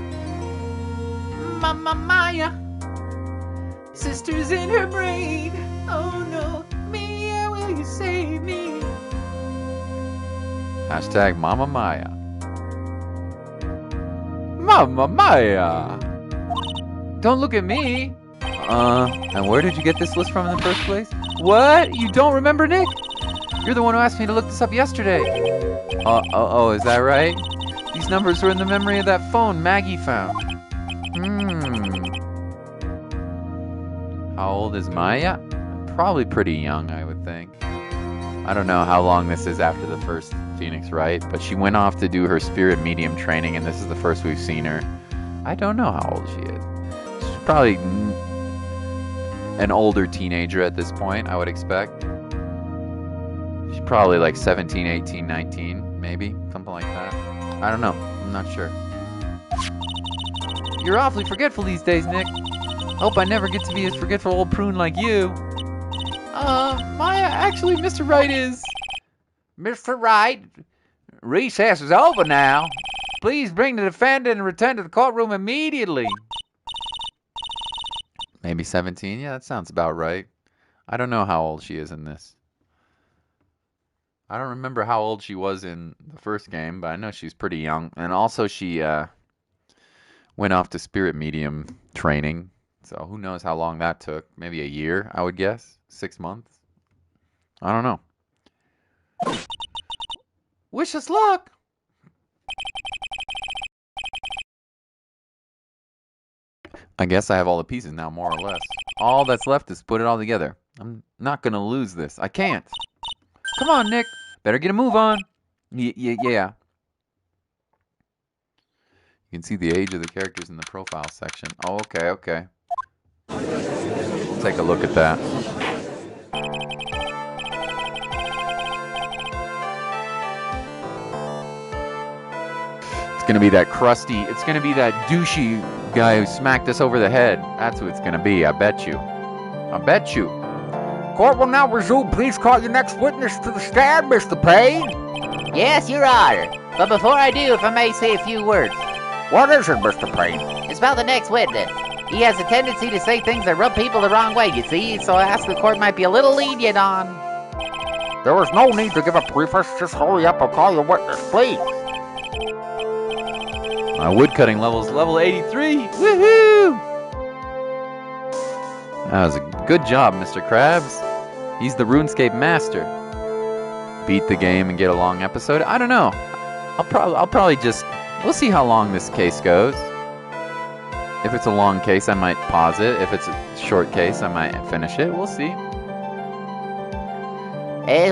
Mama Maya, sisters in her brain. Oh no, Mia, will you save me? Hashtag Mama Maya. Mama Maya! Don't look at me! And where did you get this list from in the first place? What? You don't remember, Nick? You're the one who asked me to look this up yesterday. Oh, is that right? These numbers were in the memory of that phone Maggie found. How old is Maya? Probably pretty young, I would think. I don't know how long this is after the first Phoenix Wright, but she went off to do her spirit medium training, and this is the first we've seen her. I don't know how old she is. She's probably an older teenager at this point, I would expect. She's probably like 17, 18, 19, maybe, something like that. I don't know. I'm not sure. You're awfully forgetful these days, Nick. Hope I never get to be a forgetful old prune like you. Maya, actually, Mr. Wright is... Mr. Wright, recess is over now. Please bring the defendant and return to the courtroom immediately. Maybe 17? Yeah, that sounds about right. I don't know how old she is in this. I don't remember how old she was in the first game, but I know she's pretty young. And also she went off to spirit medium training. So who knows how long that took. Maybe a year, I would guess. 6 months. I don't know. Wish us luck. I guess I have all the pieces now, more or less. All that's left is put it all together. I'm not going to lose this. I can't. Come on, Nick. Better get a move on. Yeah. You can see the age of the characters in the profile section. Oh, okay. Take a look at that. It's going to be that crusty, it's going to be that douchey guy who smacked us over the head. That's who it's going to be, I bet you. Court will now resume. Please call your next witness to the stand, Mr. Payne. Yes, Your Honor. But before I do, if I may say a few words. What is it, Mr. Payne? It's about the next witness. He has a tendency to say things that rub people the wrong way, you see, so I ask the court might be a little lenient on... There is no need to give a preface. Just hurry up and call your witness, please. My woodcutting level's level 83. Woohoo! That was a good job, Mr. Krabs. He's the RuneScape master. Beat the game and get a long episode? I don't know. I'll probably just... We'll see how long this case goes. If it's a long case, I might pause it. If it's a short case, I might finish it. We'll see.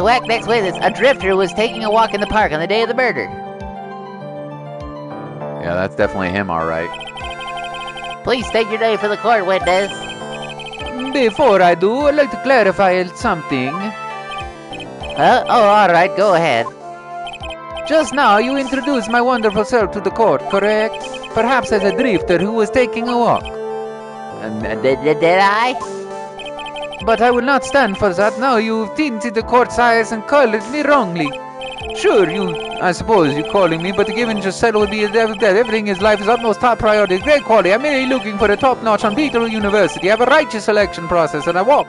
Whack next witness. A drifter was taking a walk in the park on the day of the murder. Yeah, that's definitely him, all right. Please state your name for the court, witness. Before I do, I'd like to clarify something. All right, go ahead. Just now, you introduced my wonderful self to the court, correct? Perhaps as a drifter who was taking a walk. Did I? But I will not stand for that. Now you've tinted the court's eyes and colored me wrongly. Sure, I suppose you're calling me, but given just said would be a devil dead. Everything in life is utmost top priority, great quality. I'm merely looking for a top-notch on Peter University. I have a righteous selection process, and I walk.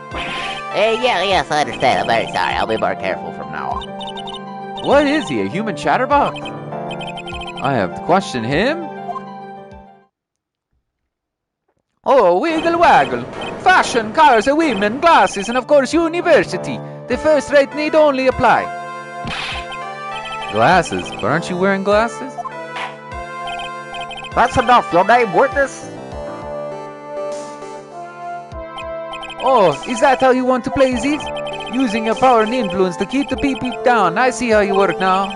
Yes, I understand. I'm very sorry. I'll be more careful from now on. What is he, a human chatterbox? I have to question him. Oh, wiggle waggle. Fashion, cars, women, glasses, and of course university. The first rate need only apply. Glasses? But aren't you wearing glasses? That's enough. Your name, witness? Oh, is that how you want to play this? Using your power and influence to keep the people down. I see how you work now.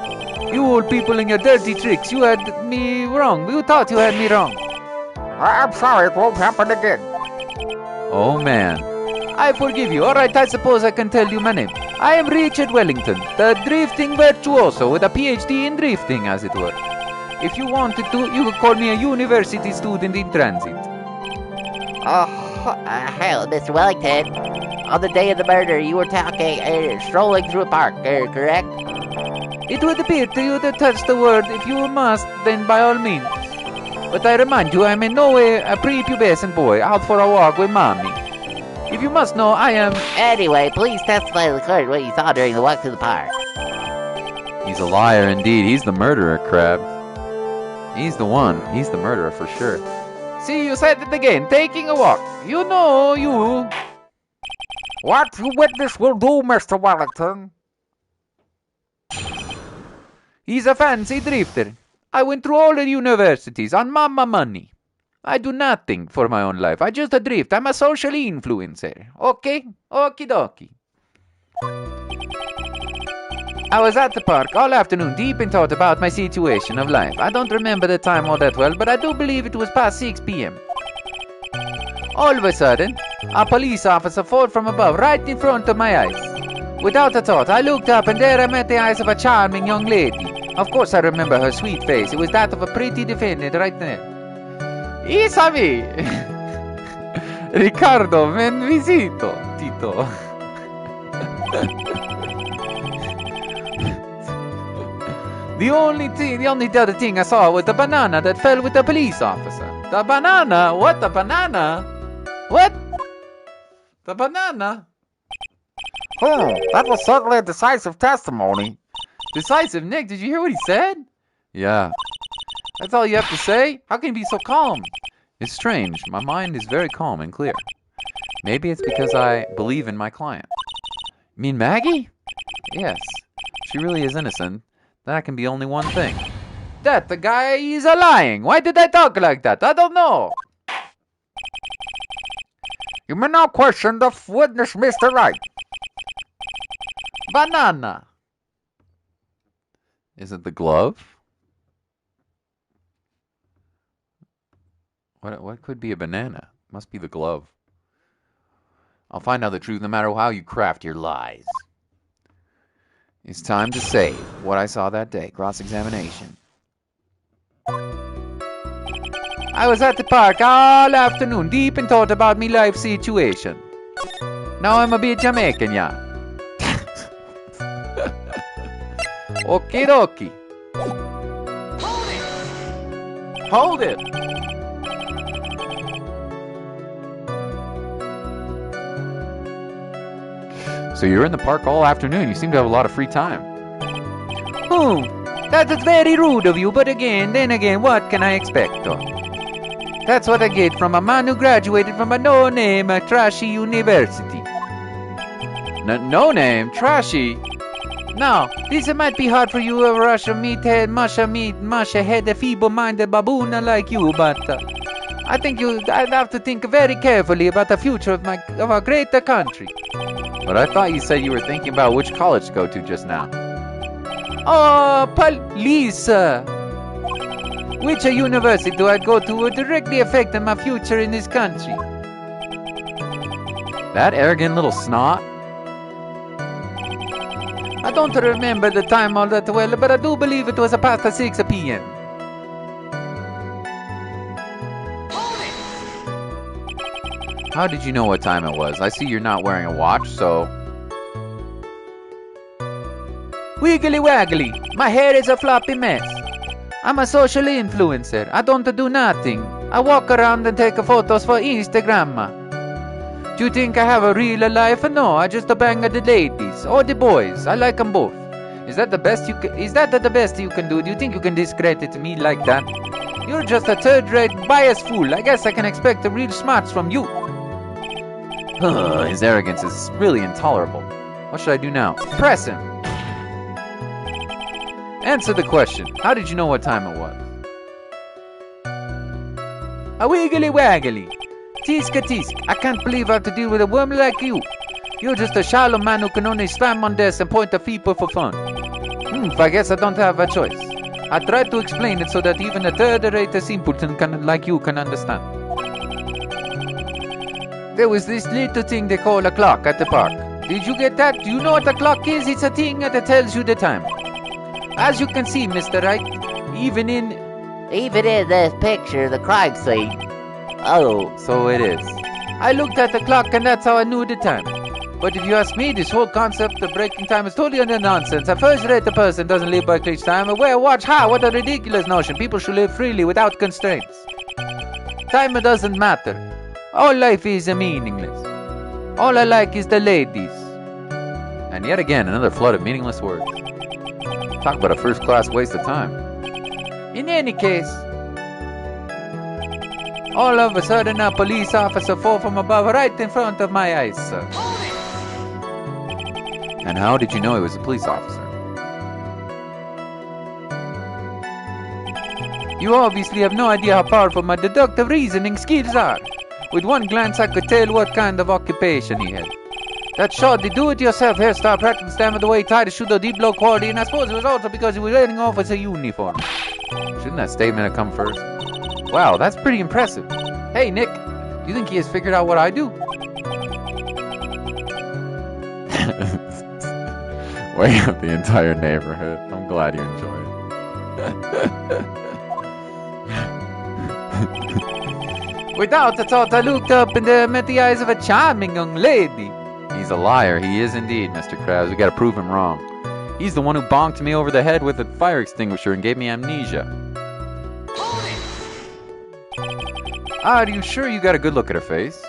You old people and your dirty tricks. You had me wrong. You thought you had me wrong. I'm sorry, it won't happen again. Oh man. I forgive you. Alright, I suppose I can tell you my name. I am Richard Wellington, the drifting virtuoso with a PhD in drifting, as it were. If you wanted to, you could call me a university student in transit. Hell, Mr. Wellington. On the day of the murder, you were strolling through a park, correct? It would appear to you to touch the word. If you must, then by all means. But I remind you, I am in no way a prepubescent boy out for a walk with mommy. If you must know, I am... Anyway, please testify to the court what you saw during the walk through the park. He's a liar indeed. He's the murderer, Crab. He's the one. He's the murderer for sure. See, you said it again. Taking a walk. You know, you... What you witness will do, Mr. Wellington. He's a fancy drifter. I went through all the universities on mama money. I do nothing for my own life. I just drift. I'm a social influencer. Okay? Okie dokie. I was at the park all afternoon, deep in thought about my situation of life. I don't remember the time all that well, but I do believe it was past 6 p.m. All of a sudden, a police officer fell from above, right in front of my eyes. Without a thought, I looked up and there I met the eyes of a charming young lady. Of course I remember her sweet face. It was that of a pretty defendant right there. It's me! Ricardo, ben visito, Tito. The only other thing I saw was the banana that fell with the police officer. The banana? What, the banana? What? The banana? That was certainly a decisive testimony. Decisive, Nick, did you hear what he said? Yeah. That's all you have to say? How can you be so calm? It's strange. My mind is very calm and clear. Maybe it's because I believe in my client. You mean Maggie? Yes. She really is innocent. That can be only one thing. That the guy is lying. Why did I talk like that? I don't know. You may now question the witness, Mr. Wright. Banana. Is it the glove? What could be a banana? Must be the glove. I'll find out the truth no matter how you craft your lies. It's time to say what I saw that day. Cross-examination. I was at the park all afternoon, deep in thought about me life situation. Now I'm a bit Jamaican, yeah. Okie dokie. Hold it! So you're in the park all afternoon. You seem to have a lot of free time. That is very rude of you, but then again, what can I expect, though? That's what I get from a man who graduated from a no-name, trashy university. No name? Trashy? Now, this might be hard for you, a musha-head, feeble-minded baboon like you, but I think I'd have to think very carefully about the future of our greater country. But I thought you said you were thinking about which college to go to just now. Oh, police! Which university do I go to will directly affect my future in this country? That arrogant little snot? I don't remember the time all that well, but I do believe it was past 6 p.m. How did you know what time it was? I see you're not wearing a watch, so... Wiggly waggly, my hair is a floppy mess. I'm a social influencer. I don't do nothing. I walk around and take photos for Instagram. Do you think I have a real life? No, I just bang the ladies or the boys. I like them both. Is that the best you can do? Do you think you can discredit me like that? You're just a third-rate biased fool. I guess I can expect the real smarts from you. His arrogance is really intolerable. What should I do now? Press him. Answer the question. How did you know what time it was? A wiggly waggly. Tisk. I can't believe I have to deal with a woman like you. You're just a shallow man who can only slam on desks and point at people for fun. I guess I don't have a choice. I tried to explain it so that even a third-rate simpleton like you can understand. There was this little thing they call a clock at the park. Did you get that? Do you know what a clock is? It's a thing that tells you the time. As you can see, Mr. Wright, even in this picture, the crime scene. Oh, so it is. I looked at the clock and that's how I knew the time. But if you ask me, this whole concept of breaking time is totally under nonsense. A first-rate person doesn't live by glitch time. Wear watch, what a ridiculous notion. People should live freely without constraints. Time doesn't matter. All life is meaningless. All I like is the ladies. And yet again, another flood of meaningless words. Talk about a first-class waste of time. In any case, all of a sudden a police officer fell from above right in front of my eyes, sir. And how did you know he was a police officer? You obviously have no idea how powerful my deductive reasoning skills are. With one glance I could tell what kind of occupation he had. That shoddy do-it-yourself hairstyle practically stammered the way he tied a pseudo deep low quality, and I suppose it was also because he was wearing off as a uniform. Shouldn't that statement have come first? Wow, that's pretty impressive. Hey, Nick, do you think he has figured out what I do? Wake up the entire neighborhood. I'm glad you enjoy it. Without a thought, I looked up and met the eyes of a charming young lady. He's a liar. He is indeed, Mr. Krabs. We gotta prove him wrong. He's the one who bonked me over the head with a fire extinguisher and gave me amnesia. Are you sure you got a good look at her face?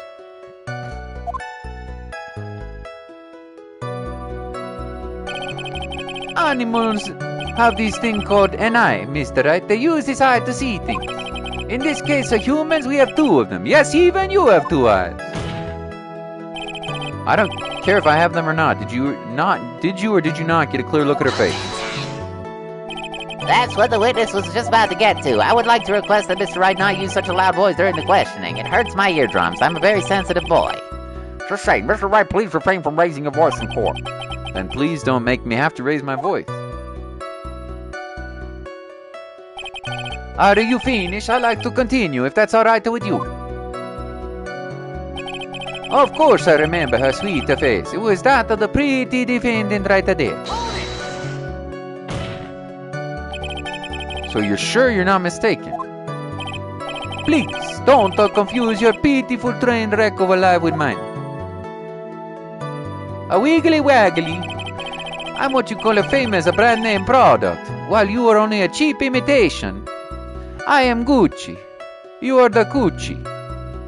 Animals have this thing called an eye, Mr. Wright. They use this eye to see things. In this case of humans, we have two of them. Yes, even you have two eyes. I don't care if I have them or not. Did you or did you not get a clear look at her face? That's what the witness was just about to get to. I would like to request that Mr. Wright not use such a loud voice during the questioning. It hurts my eardrums. I'm a very sensitive boy. Just say, Mr. Wright, please refrain from raising your voice in court. Then please don't make me have to raise my voice. Are you finished? I'd like to continue, if that's all right with you. Of course I remember her sweet face. It was that of the pretty defendant right there. So you're sure you're not mistaken? Please, don't confuse your pitiful train wreck of a life with mine. A wiggly waggly. I'm what you call a famous brand name product, while you are only a cheap imitation. I am Gucci. You are the Gucci.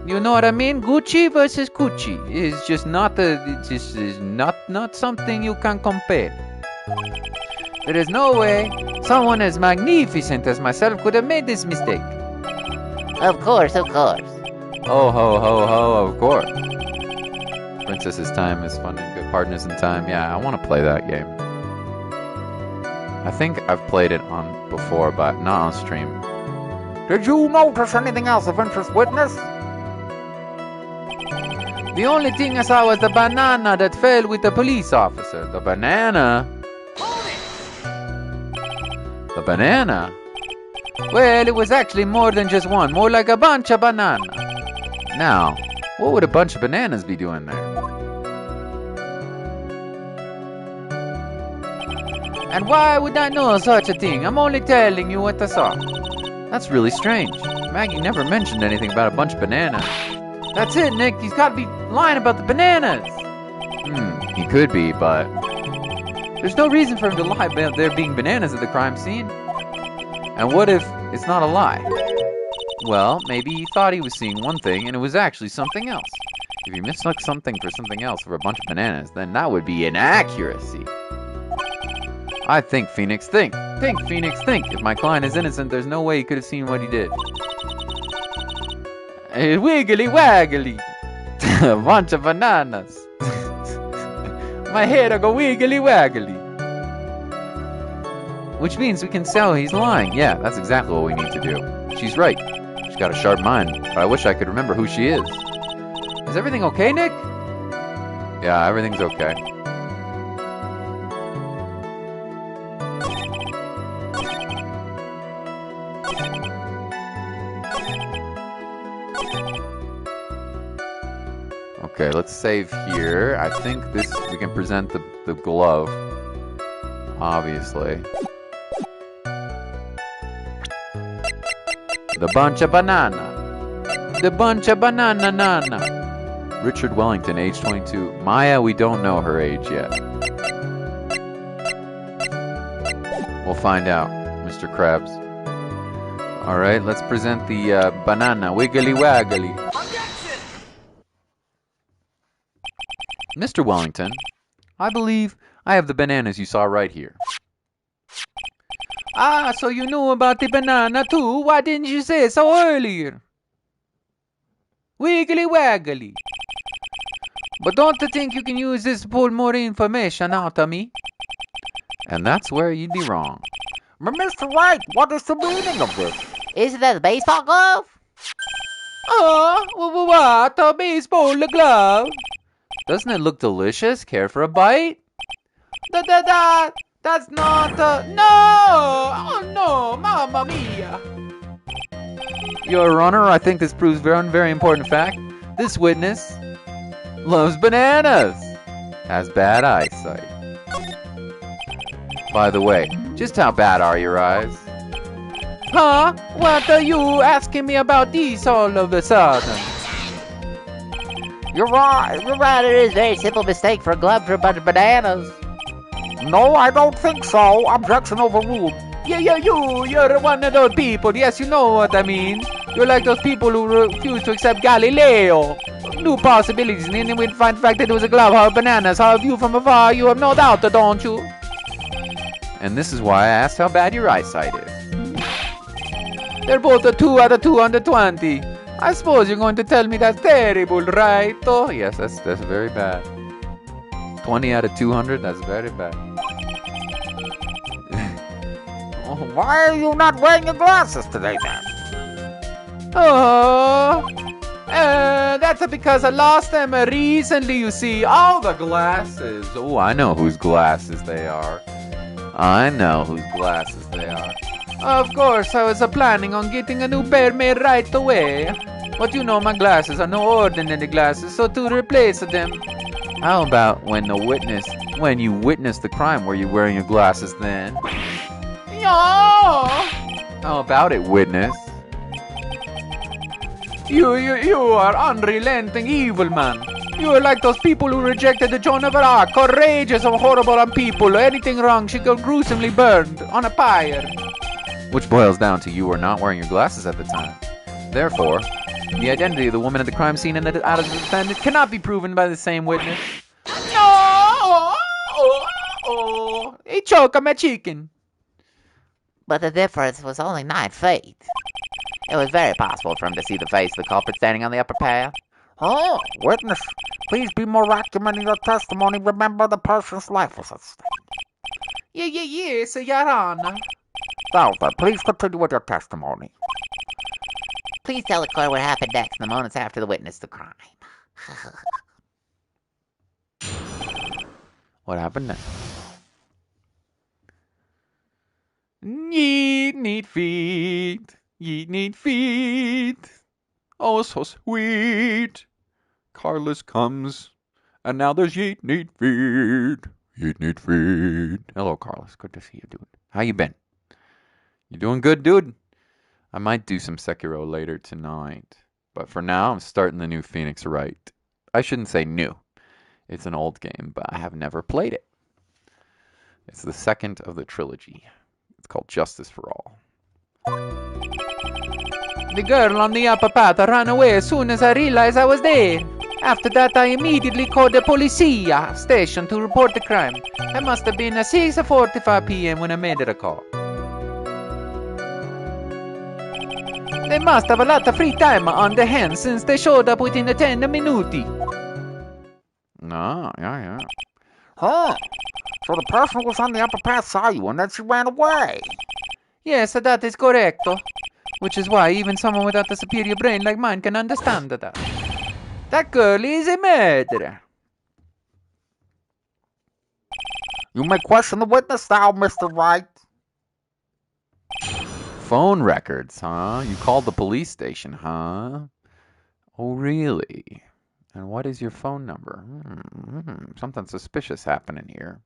You know what I mean? Gucci versus Gucci is just not not something you can compare. There is no way someone as magnificent as myself could have made this mistake. Of course. Oh ho, of course. Princess's Time is fun and good. Partners in Time. Yeah, I want to play that game. I think I've played it on before, but not on stream. Did you notice anything else of interest, witness? The only thing I saw was the banana that fell with the police officer. The banana? The banana? Well, it was actually more than just one, more like a bunch of bananas. Now, what would a bunch of bananas be doing there? And why would I know such a thing? I'm only telling you what I saw. That's really strange. Maggie never mentioned anything about a bunch of bananas. That's it, Nick. He's got to be lying about the bananas. He could be, but there's no reason for him to lie about there being bananas at the crime scene. And what if it's not a lie? Well, maybe he thought he was seeing one thing and it was actually something else. If you mistook something for something else for a bunch of bananas, then that would be inaccuracy. I think, Phoenix, think. Think, Phoenix, think. If my client is innocent, there's no way he could have seen what he did. Wiggly waggly. A bunch of bananas. My head will go wiggly waggly. Which means we can tell he's lying. Yeah, that's exactly what we need to do. She's right. She's got a sharp mind, but I wish I could remember who she is. Is everything okay, Nick? Yeah, everything's okay. Okay, let's save here. I think this we can present the glove. Obviously. The bunch of banana. The bunch of banana nana. Richard Wellington, age 22. Maya, we don't know her age yet. We'll find out, Mr. Krabs. Alright, let's present the banana. Wiggly waggly. Mr. Wellington, I believe I have the bananas you saw right here. Ah, so you knew about the banana too? Why didn't you say so earlier? Wiggly waggly. But don't you think you can use this to pull more information out of me? And that's where you'd be wrong. Mr. Wright, what is the meaning of this? Isn't that a baseball glove? What? A baseball glove? Doesn't it look delicious? Care for a bite? That's not no! Oh no, mamma mia! Your Honor, I think this proves one very important fact. This witness loves bananas. Has bad eyesight. By the way, just how bad are your eyes? Huh? What are you asking me about these all of a sudden? You're right. Your Honor, it is a very simple mistake for a glove for a bunch of bananas. No, I don't think so. Objection overruled. You're one of those people. Yes, you know what I mean. You're like those people who refuse to accept Galileo. New possibilities, and then we'd find the fact that it was a glove of bananas. How view from afar, you have no doubt, don't you? And this is why I asked how bad your eyesight is. They're both a 2 out of 220. I suppose you're going to tell me that's terrible, right? Oh, yes, that's very bad. 20 out of 200, that's very bad. Why are you not wearing your glasses today, then? That's because I lost them recently, you see. All the glasses. Oh, I know whose glasses they are. I know whose glasses they are. Of course, I was planning on getting a new pair made right away. But you know my glasses are no ordinary glasses, so to replace them... How about when you witnessed the crime, were you wearing your glasses then? No! How about it, witness? You are unrelenting evil man. You are like those people who rejected the Joan of Arc, courageous and horrible on people. Anything wrong, she got gruesomely burned on a pyre. Which boils down to you were not wearing your glasses at the time. Therefore, the identity of the woman at the crime scene and the out of the defendant cannot be proven by the same witness. No! He choked my chicken. But the difference was only 9 feet. It was very possible for him to see the face of the culprit standing on the upper path. Oh, witness, please be more accurate in your testimony. Remember, the person's life is at stake. Yes, Your Honor. Now then, please continue with your testimony. Please tell the court what happened next in the moments after the witness the crime. What happened next? Neat feet. Neat feet. Oh, so sweet. Carlos comes, and now there's yeet neat feet. Yeet neat feet. Hello, Carlos. Good to see you, dude. How you been? You doing good, dude? I might do some Sekiro later tonight. But for now, I'm starting the new Phoenix Wright. I shouldn't say new. It's an old game, but I have never played it. It's the second of the trilogy. It's called Justice for All. The girl on the upper path ran away as soon as I realized I was there. After that, I immediately called the policia station to report the crime. It must have been at 6:45 p.m. when I made the call. They must have a lot of free time on their hands since they showed up within the 10 minuti. No, yeah. Huh. So the person who was on the upper path saw you and then she ran away. Yes, that is correct. Which is why even someone without a superior brain like mine can understand that. That girl is a murderer. You may question the witness now, Mr. Wright. Phone records, huh? You called the police station, huh? Oh, really? And what is your phone number? Something suspicious happening here.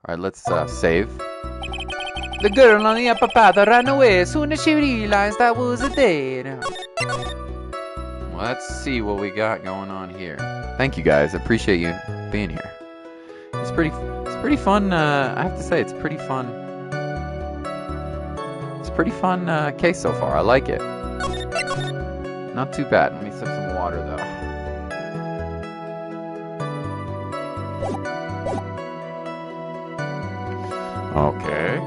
All right, let's save. The girl on the upper path ran away as soon as she realized I was dead. Let's see what we got going on here. Thank you guys. I appreciate you being here. It's pretty fun. I have to say, it's pretty fun. It's a pretty fun case so far. I like it. Not too bad. Let me sip some water though. Okay.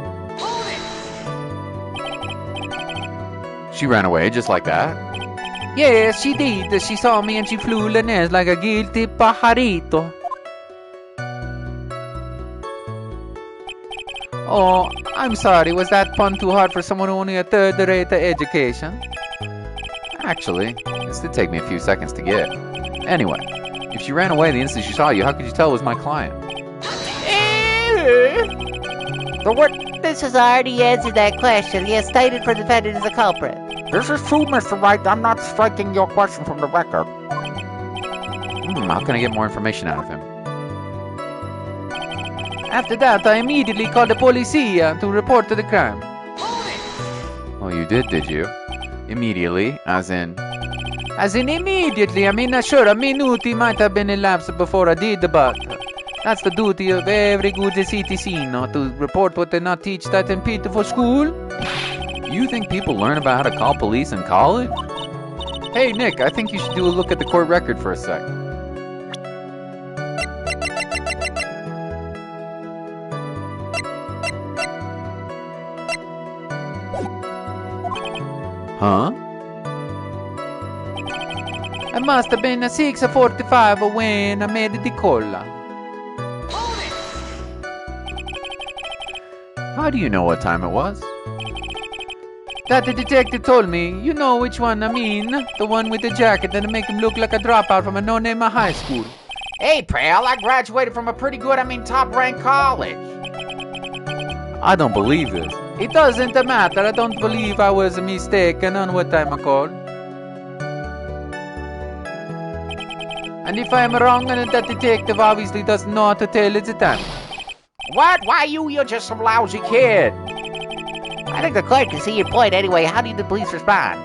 She ran away just like that. Yes, she did. She saw me and she flew the nest like a guilty pajarito. Oh, I'm sorry. Was that pun too hard for someone who only a third-rate education? Actually, this did take me a few seconds to get. Anyway, if she ran away the instant she saw you, how could you tell it was my client? This has already answered that question. He has stated for defendant as a culprit. This is true, Mr. Wright. I'm not striking your question from the record. How can I get more information out of him? After that, I immediately called the policia to report to the crime. Oh, you did you? Immediately, as in... As in immediately. I mean, sure, a minute might have been elapsed before I did, but that's the duty of every good citizeno, to report what they not teach that in pitiful school. You think people learn about how to call police in college? Hey, Nick, I think you should do a look at the court record for a sec. Huh? It must have been 6:45 when I made the call. How do you know what time it was? That the detective told me. You know which one I mean. The one with the jacket that make him look like a dropout from a no-name high school. Hey, pal, I graduated from a pretty good, top-ranked college. I don't believe this. It doesn't matter. I don't believe I was mistaken on what time I called. And if I'm wrong, then that detective obviously doesn't know how to tell the time. What? Why you're just some lousy kid. I think the clerk can see your point anyway. How did the police respond?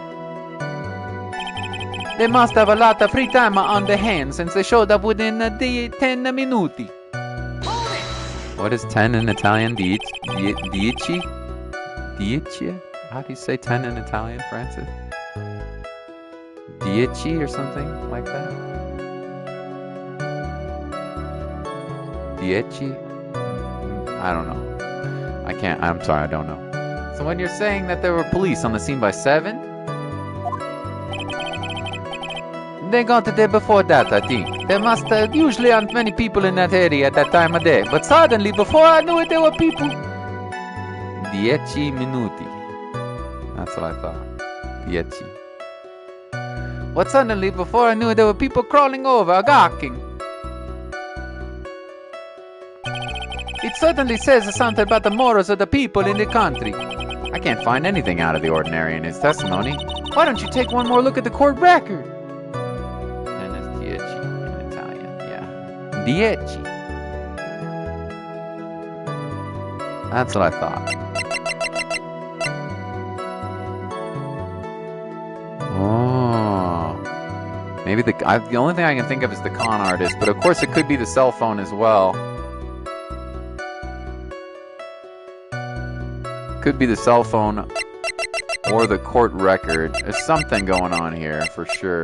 They must have a lot of free time on their hands since they showed up within the 10 minuti. What is 10 in Italian? Dieci? Dieci? How do you say 10 in Italian, Francis? Dieci or something like that? Dieci? I don't know. I'm sorry, I don't know. So when you're saying that there were police on the scene by 7? They got there before that, I think. There must usually aren't many people in that area at that time of day. But suddenly, before I knew it, there were people. 10 minuti. That's what I thought. 10. But suddenly, before I knew it, there were people crawling over, gawking. It certainly says something about the morals of the people in the country. I can't find anything out of the ordinary in his testimony. Why don't you take one more look at the court record? And it's 10 in Italian, yeah. 10. That's what I thought. Oh. Maybe the only thing I can think of is the con artist, but of course it could be the cell phone as well. Could be the cell phone or the court record. There's something going on here for sure.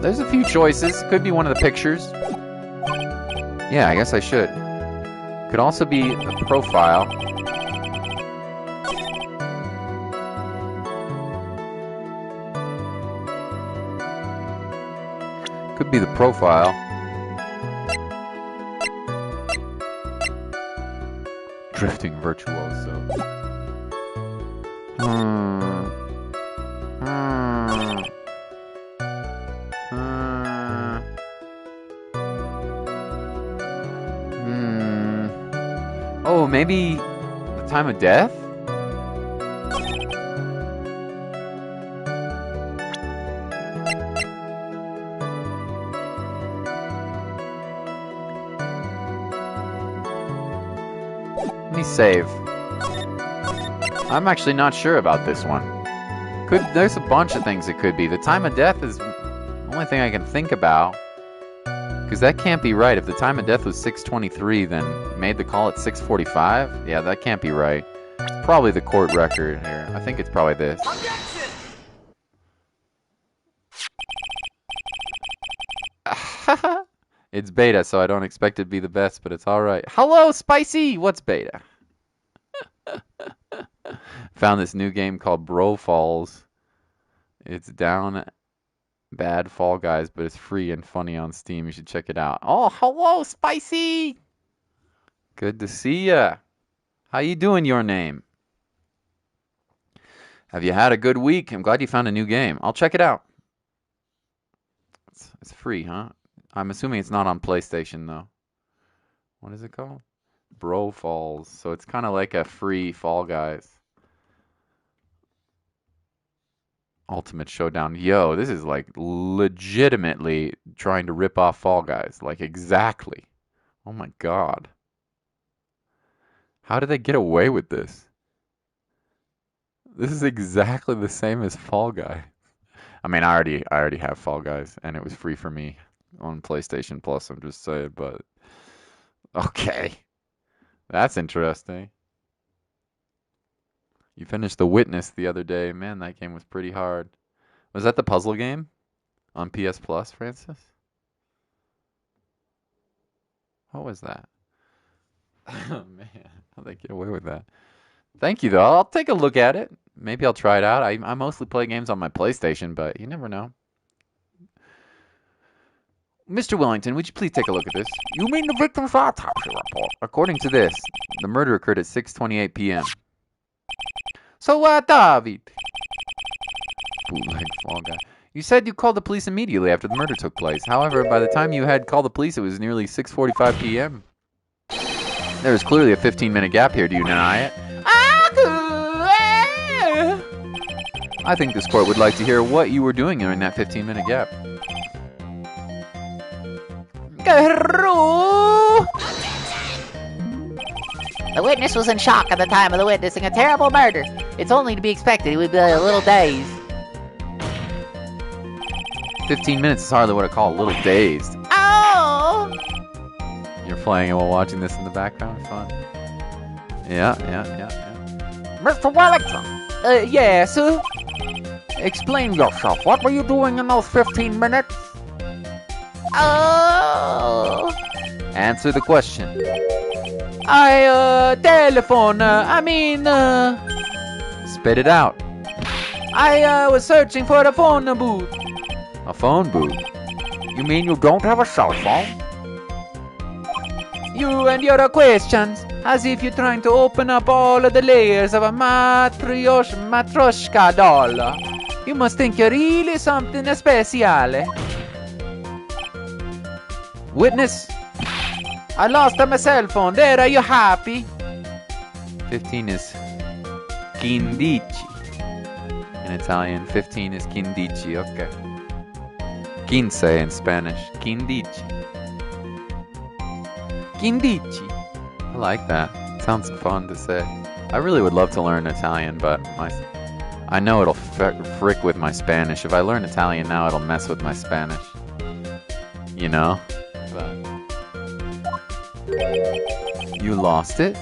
There's a few choices. Could be one of the pictures. Yeah, I guess I should. Could also be a profile. Could be the profile. drifting virtuoso. Oh, maybe the time of death? Let me save. I'm actually not sure about this one. There's a bunch of things it could be. The time of death is the only thing I can think about. Because that can't be right. If the time of death was 6:23, then you made the call at 6:45? Yeah, that can't be right. It's probably the court record here. I think it's probably this. It's beta, so I don't expect it to be the best, but it's alright. Hello, Spicy! What's beta? Found this new game called Bro Falls. It's down bad Fall Guys, but it's free and funny on Steam. You should check it out. Oh, hello, Spicy! Good to see ya. How you doing, your name? Have you had a good week? I'm glad you found a new game. I'll check it out. It's free, huh? I'm assuming it's not on PlayStation, though. What is it called? Bro Falls. So it's kind of like a free Fall Guys. Ultimate Showdown. Yo, this is like legitimately trying to rip off Fall Guys. Like exactly. Oh my god. How did they get away with this? This is exactly the same as Fall Guy. I mean, I already have Fall Guys, and it was free for me on PlayStation Plus. I'm just saying, but okay, that's interesting. You finished The Witness the other day. Man, that game was pretty hard. Was that the puzzle game on PS Plus, Francis? What was that? Oh man, how'd they get away with that? Thank you, though. I'll take a look at it. Maybe I'll try it out. I mostly play games on my PlayStation, but you never know. Mr. Wellington, would you please take a look at this? You mean the victim's autopsy report? According to this, the murder occurred at 6:28 p.m. So, David. Bootleg Fall Guy. You said you called the police immediately after the murder took place. However, by the time you had called the police, it was nearly 6:45 p.m. There was clearly a 15-minute gap here. Do you deny it? I think this court would like to hear what you were doing during that 15-minute gap. The witness was in shock at the time of the witnessing a terrible murder. It's only to be expected he would be a little dazed. 15 minutes is hardly what I call a little dazed. Oh! You're playing it while watching this in the background? Fun. Yeah. Mr. Wellington, Yes? explain yourself. What were you doing in those 15 minutes? Oh! Answer the question. Telephone, Spit it out. I was searching for a phone booth. A phone booth. You mean you don't have a cell phone? You and your questions, as if you're trying to open up all of the layers of a matryoshka doll. You must think you're really something special. Witness, I lost my cell phone. There, are you happy? 15 is quindici. In Italian, 15 is quindici. Okay. Quince in Spanish. Quindici. Quindici. I like that. Sounds fun to say. I really would love to learn Italian, but I know it'll frick with my Spanish. If I learn Italian now, it'll mess with my Spanish. You know? But you lost it?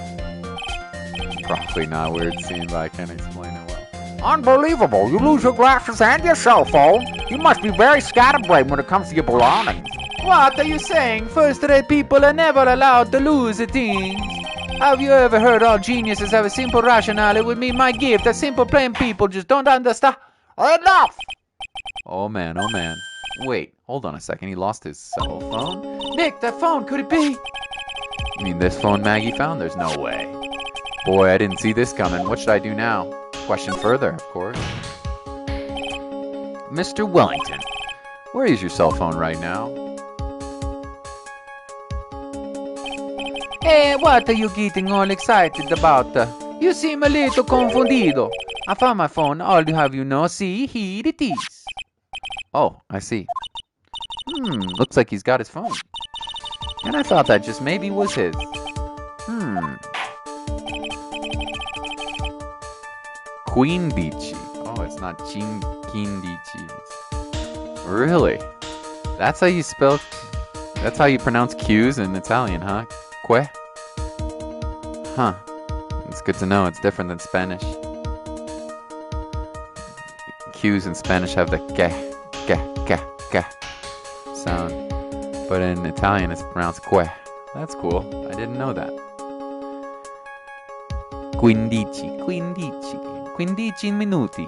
Probably not a weird scene, but I can't explain it well. Unbelievable. You lose your glasses and your cell phone. You must be very scatterbrained when it comes to your belongings. What are you saying? First-rate people are never allowed to lose things. Have you ever heard all geniuses have a simple rationale? It would be my gift that simple plain people just don't understand. Enough! Oh man. Wait, hold on a second. He lost his cell phone? Nick, that phone, could it be? You mean this phone Maggie found? There's no way. Boy, I didn't see this coming. What should I do now? Question further, of course. Mr. Wellington, where is your cell phone right now? Hey, what are you getting all excited about? You seem a little confundido. I found my phone. All you have you know. See, here it is. Oh, I see. Looks like he's got his phone. And I thought that just maybe was his. Quindici. Oh, it's not Quindici. Really? That's how you spell... That's how you pronounce Q's in Italian, huh? Que? Huh. It's good to know. It's different than Spanish. Q's in Spanish have the que sound. But in Italian, it's pronounced que. That's cool. I didn't know that. Quindici minuti.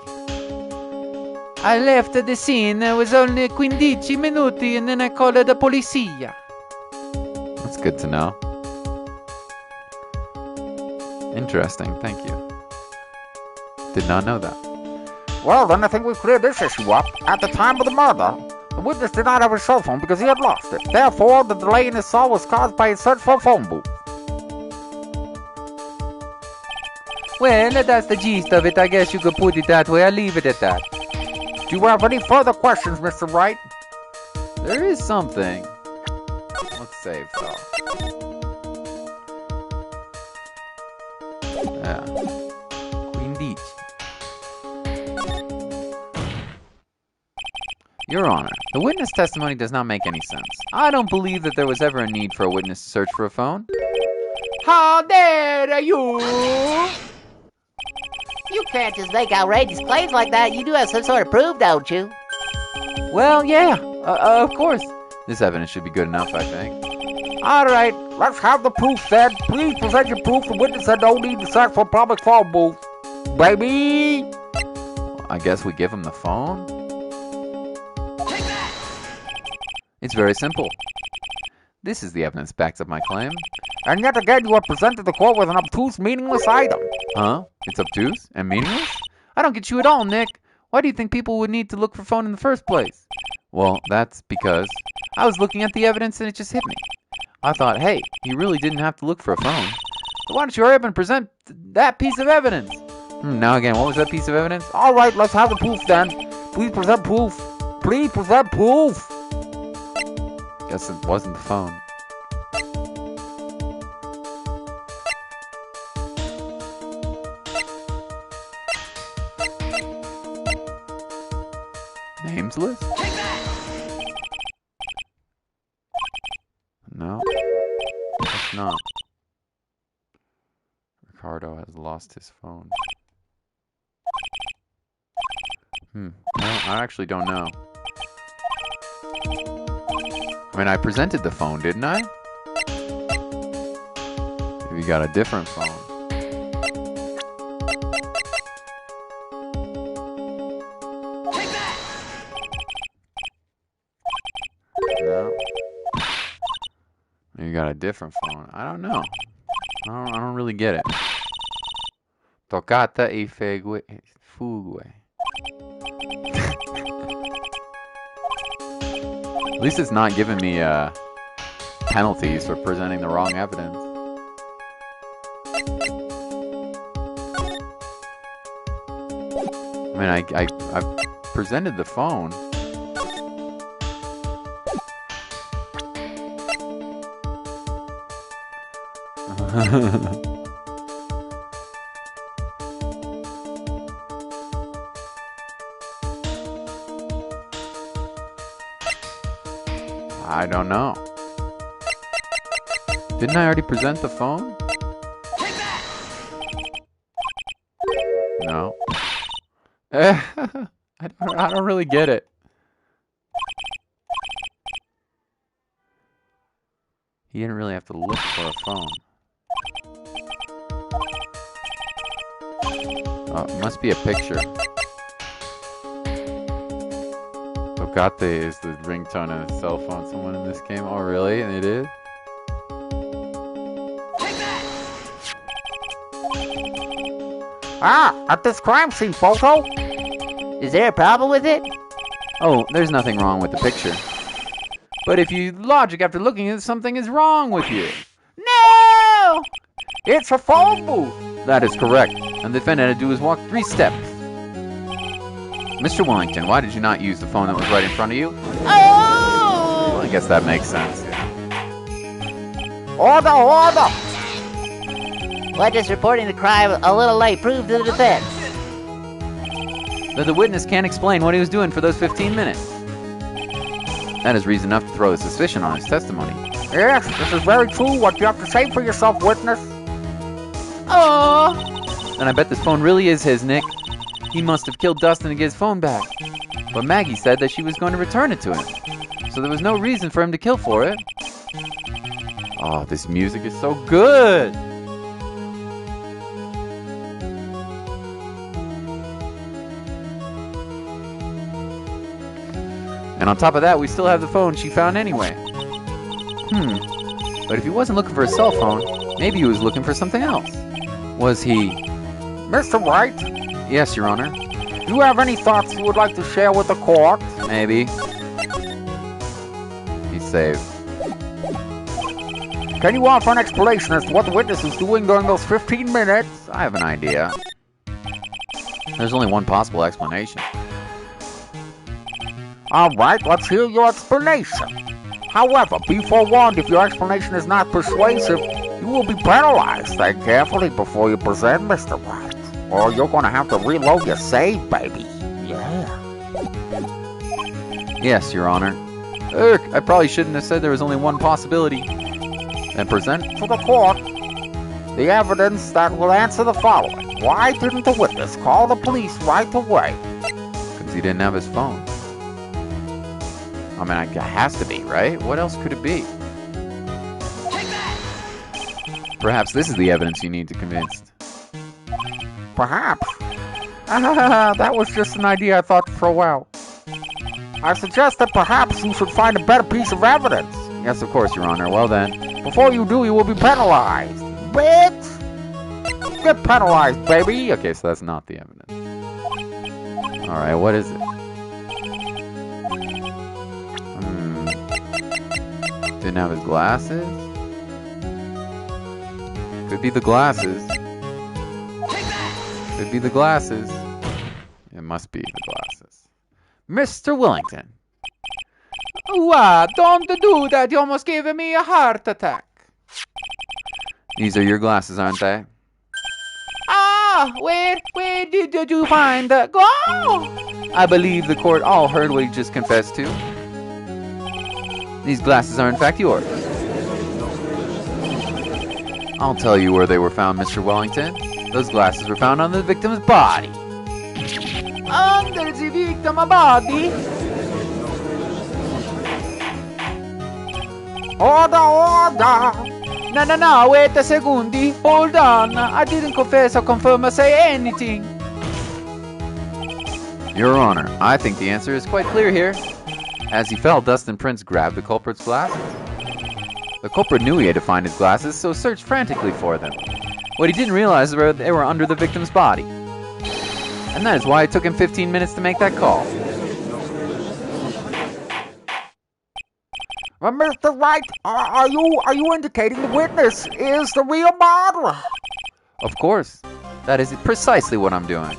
I left the scene. It was only 15 minuti, and then I called the polizia. That's good to know. Interesting. Thank you. Did not know that. Well, then I think we've cleared this issue up. At the time of the murder, the witness did not have his cell phone because he had lost it. Therefore, the delay in his solve was caused by his search for a phone booth. Well, that's the gist of it. I guess you could put it that way. I'll leave it at that. Do you have any further questions, Mr. Wright? There is something. Let's save though. Yeah. Quindici. Your Honor, the witness testimony does not make any sense. I don't believe that there was ever a need for a witness to search for a phone. How dare you! You can't just make outrageous claims like that. You do have some sort of proof, don't you? Well, yeah, of course. This evidence should be good enough, I think. All right, let's have the proof then. Please present your proof. The witness said no need to search for a public phone booth. Baby! I guess we give him the phone? It's very simple. This is the evidence that backs up my claim. And yet again, you have presented the court with an obtuse, meaningless item. Huh? It's obtuse and meaningless? I don't get you at all, Nick. Why do you think people would need to look for phone in the first place? Well, that's because I was looking at the evidence and it just hit me. I thought, hey, you really didn't have to look for a phone. So why don't you hurry up and present that piece of evidence? Now again, what was that piece of evidence? All right, let's have the proof then. Please present proof. Please present proof. Guess it wasn't the phone. Names list? No. It's not. Ricardo has lost his phone. No, I actually don't know. I mean, I presented the phone, didn't I? Maybe you got a different phone. No. You got a different phone. I don't know. I don't really get it. Toccata e fugue. At least it's not giving me penalties for presenting the wrong evidence. I mean, I've presented the phone. I don't know. Didn't I already present the phone? No. I don't really get it. He didn't really have to look for a phone. Oh, it must be a picture. Tocate is the ringtone on a cell phone. Someone in this game? Oh, really? And it is? At this crime scene photo? Is there a problem with it? Oh, there's nothing wrong with the picture. But if you logic after looking at it, something is wrong with you. No! It's a phone booth. That is correct. And the defendant had to do is walk 3 steps. Mr. Wellington, why did you not use the phone that was right in front of you? Oh! I guess that makes sense. Order! What does reporting the crime a little late prove to the defense? That the witness can't explain what he was doing for those 15 minutes. That is reason enough to throw a suspicion on his testimony. Yes, this is very true. What you have to say for yourself, witness? Oh! And I bet this phone really is his, Nick. He must have killed Dustin to get his phone back. But Maggie said that she was going to return it to him. So there was no reason for him to kill for it. Oh, this music is so good! And on top of that, we still have the phone she found anyway. But if he wasn't looking for a cell phone, maybe he was looking for something else. Was he... Mr. Wright, Yes, Your Honor. do you have any thoughts you would like to share with the court? Maybe. He's saved. Can you offer an explanation as to what the witness was doing during those 15 minutes? I have an idea. There's only one possible explanation. Alright, let's hear your explanation. However, be forewarned, if your explanation is not persuasive, you will be penalized. Think carefully before you present, Mr. Wright. Or you're gonna have to reload your save, baby. Yeah. Yes, Your Honor. I probably shouldn't have said there was only one possibility. And present. To the court, the evidence that will answer the following. Why didn't the witness call the police right away? Because he didn't have his phone. I mean, it has to be, right? What else could it be? Perhaps this is the evidence you need to convince. Perhaps. That was just an idea I thought to throw out. I suggest that perhaps you should find a better piece of evidence. Yes, of course, Your Honor. Well then. Before you do, you will be penalized. Bitch! Get penalized, baby! Okay, so that's not the evidence. Alright, what is it? Didn't have his glasses? Could be the glasses. Could be the glasses. It must be the glasses. Mr. Wellington. Wow, don't do that. You almost gave me a heart attack. These are your glasses, aren't they? Where did you find the... Go! I believe the court all heard what he just confessed to. These glasses are in fact yours. I'll tell you where they were found, Mr. Wellington. Those glasses were found on the victim's body. Under the victim body? Order! No, wait a second. Hold on. I didn't confess or confirm or say anything. Your Honor, I think the answer is quite clear here. As he fell, Dustin Prince grabbed the culprit's glasses. The culprit knew he had to find his glasses, so searched frantically for them. What he didn't realize was they were under the victim's body. And that is why it took him 15 minutes to make that call. Mr. Wright, are you indicating the witness is the real murderer? Of course. That is precisely what I'm doing.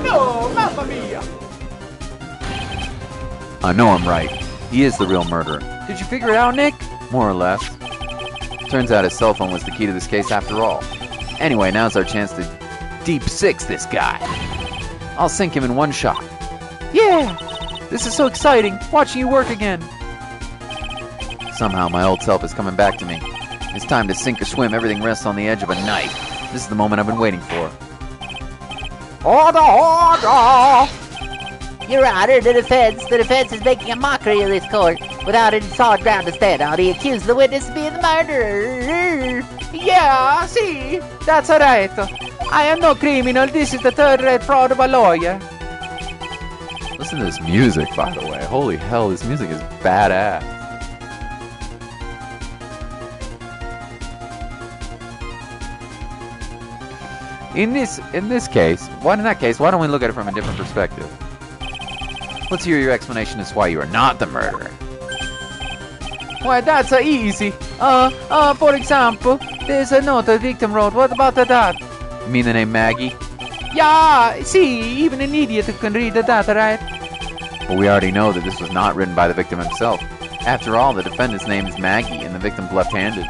No, mamma mia. I know I'm right. He is the real murderer. Did you figure it out, Nick? More or less. Turns out his cell phone was the key to this case after all. Anyway, now's our chance to deep six this guy. I'll sink him in one shot. Yeah, this is so exciting, watching you work again. Somehow my old self is coming back to me. It's time to sink or swim. Everything rests on the edge of a knife. This is the moment I've been waiting for. Order! Your Honor, the defense is making a mockery of this court without any solid ground to stand on. He accused the witness of being the murderer. Yeah, see, that's right. I am no criminal. This is the third-rate fraud of a lawyer. Listen to this music, by the way. Holy hell, this music is badass. In that case, why don't we look at it from a different perspective? Let's hear your explanation as to why you are not the murderer. Why, that's easy. For example, there's a note the victim wrote. What about that? You mean the name Maggie? Yeah, see, even an idiot can read that, right? Well, we already know that this was not written by the victim himself. After all, the defendant's name is Maggie, and the victim's left-handed.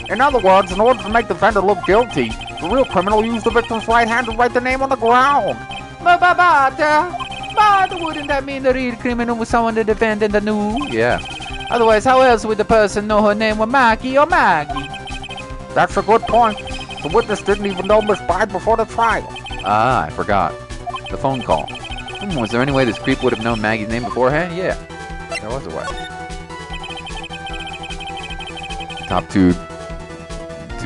In other words, in order to make the defendant look guilty, the real criminal used the victim's right hand to write the name on the ground. But wouldn't that mean the real criminal was someone the defendant knew? Yeah. Otherwise, how else would the person know her name was Maggie or Maggie? That's a good point. The witness didn't even know Miss Bride before the trial. Ah, I forgot. The phone call. Was there any way this creep would have known Maggie's name beforehand? Yeah, there was a way. Top 2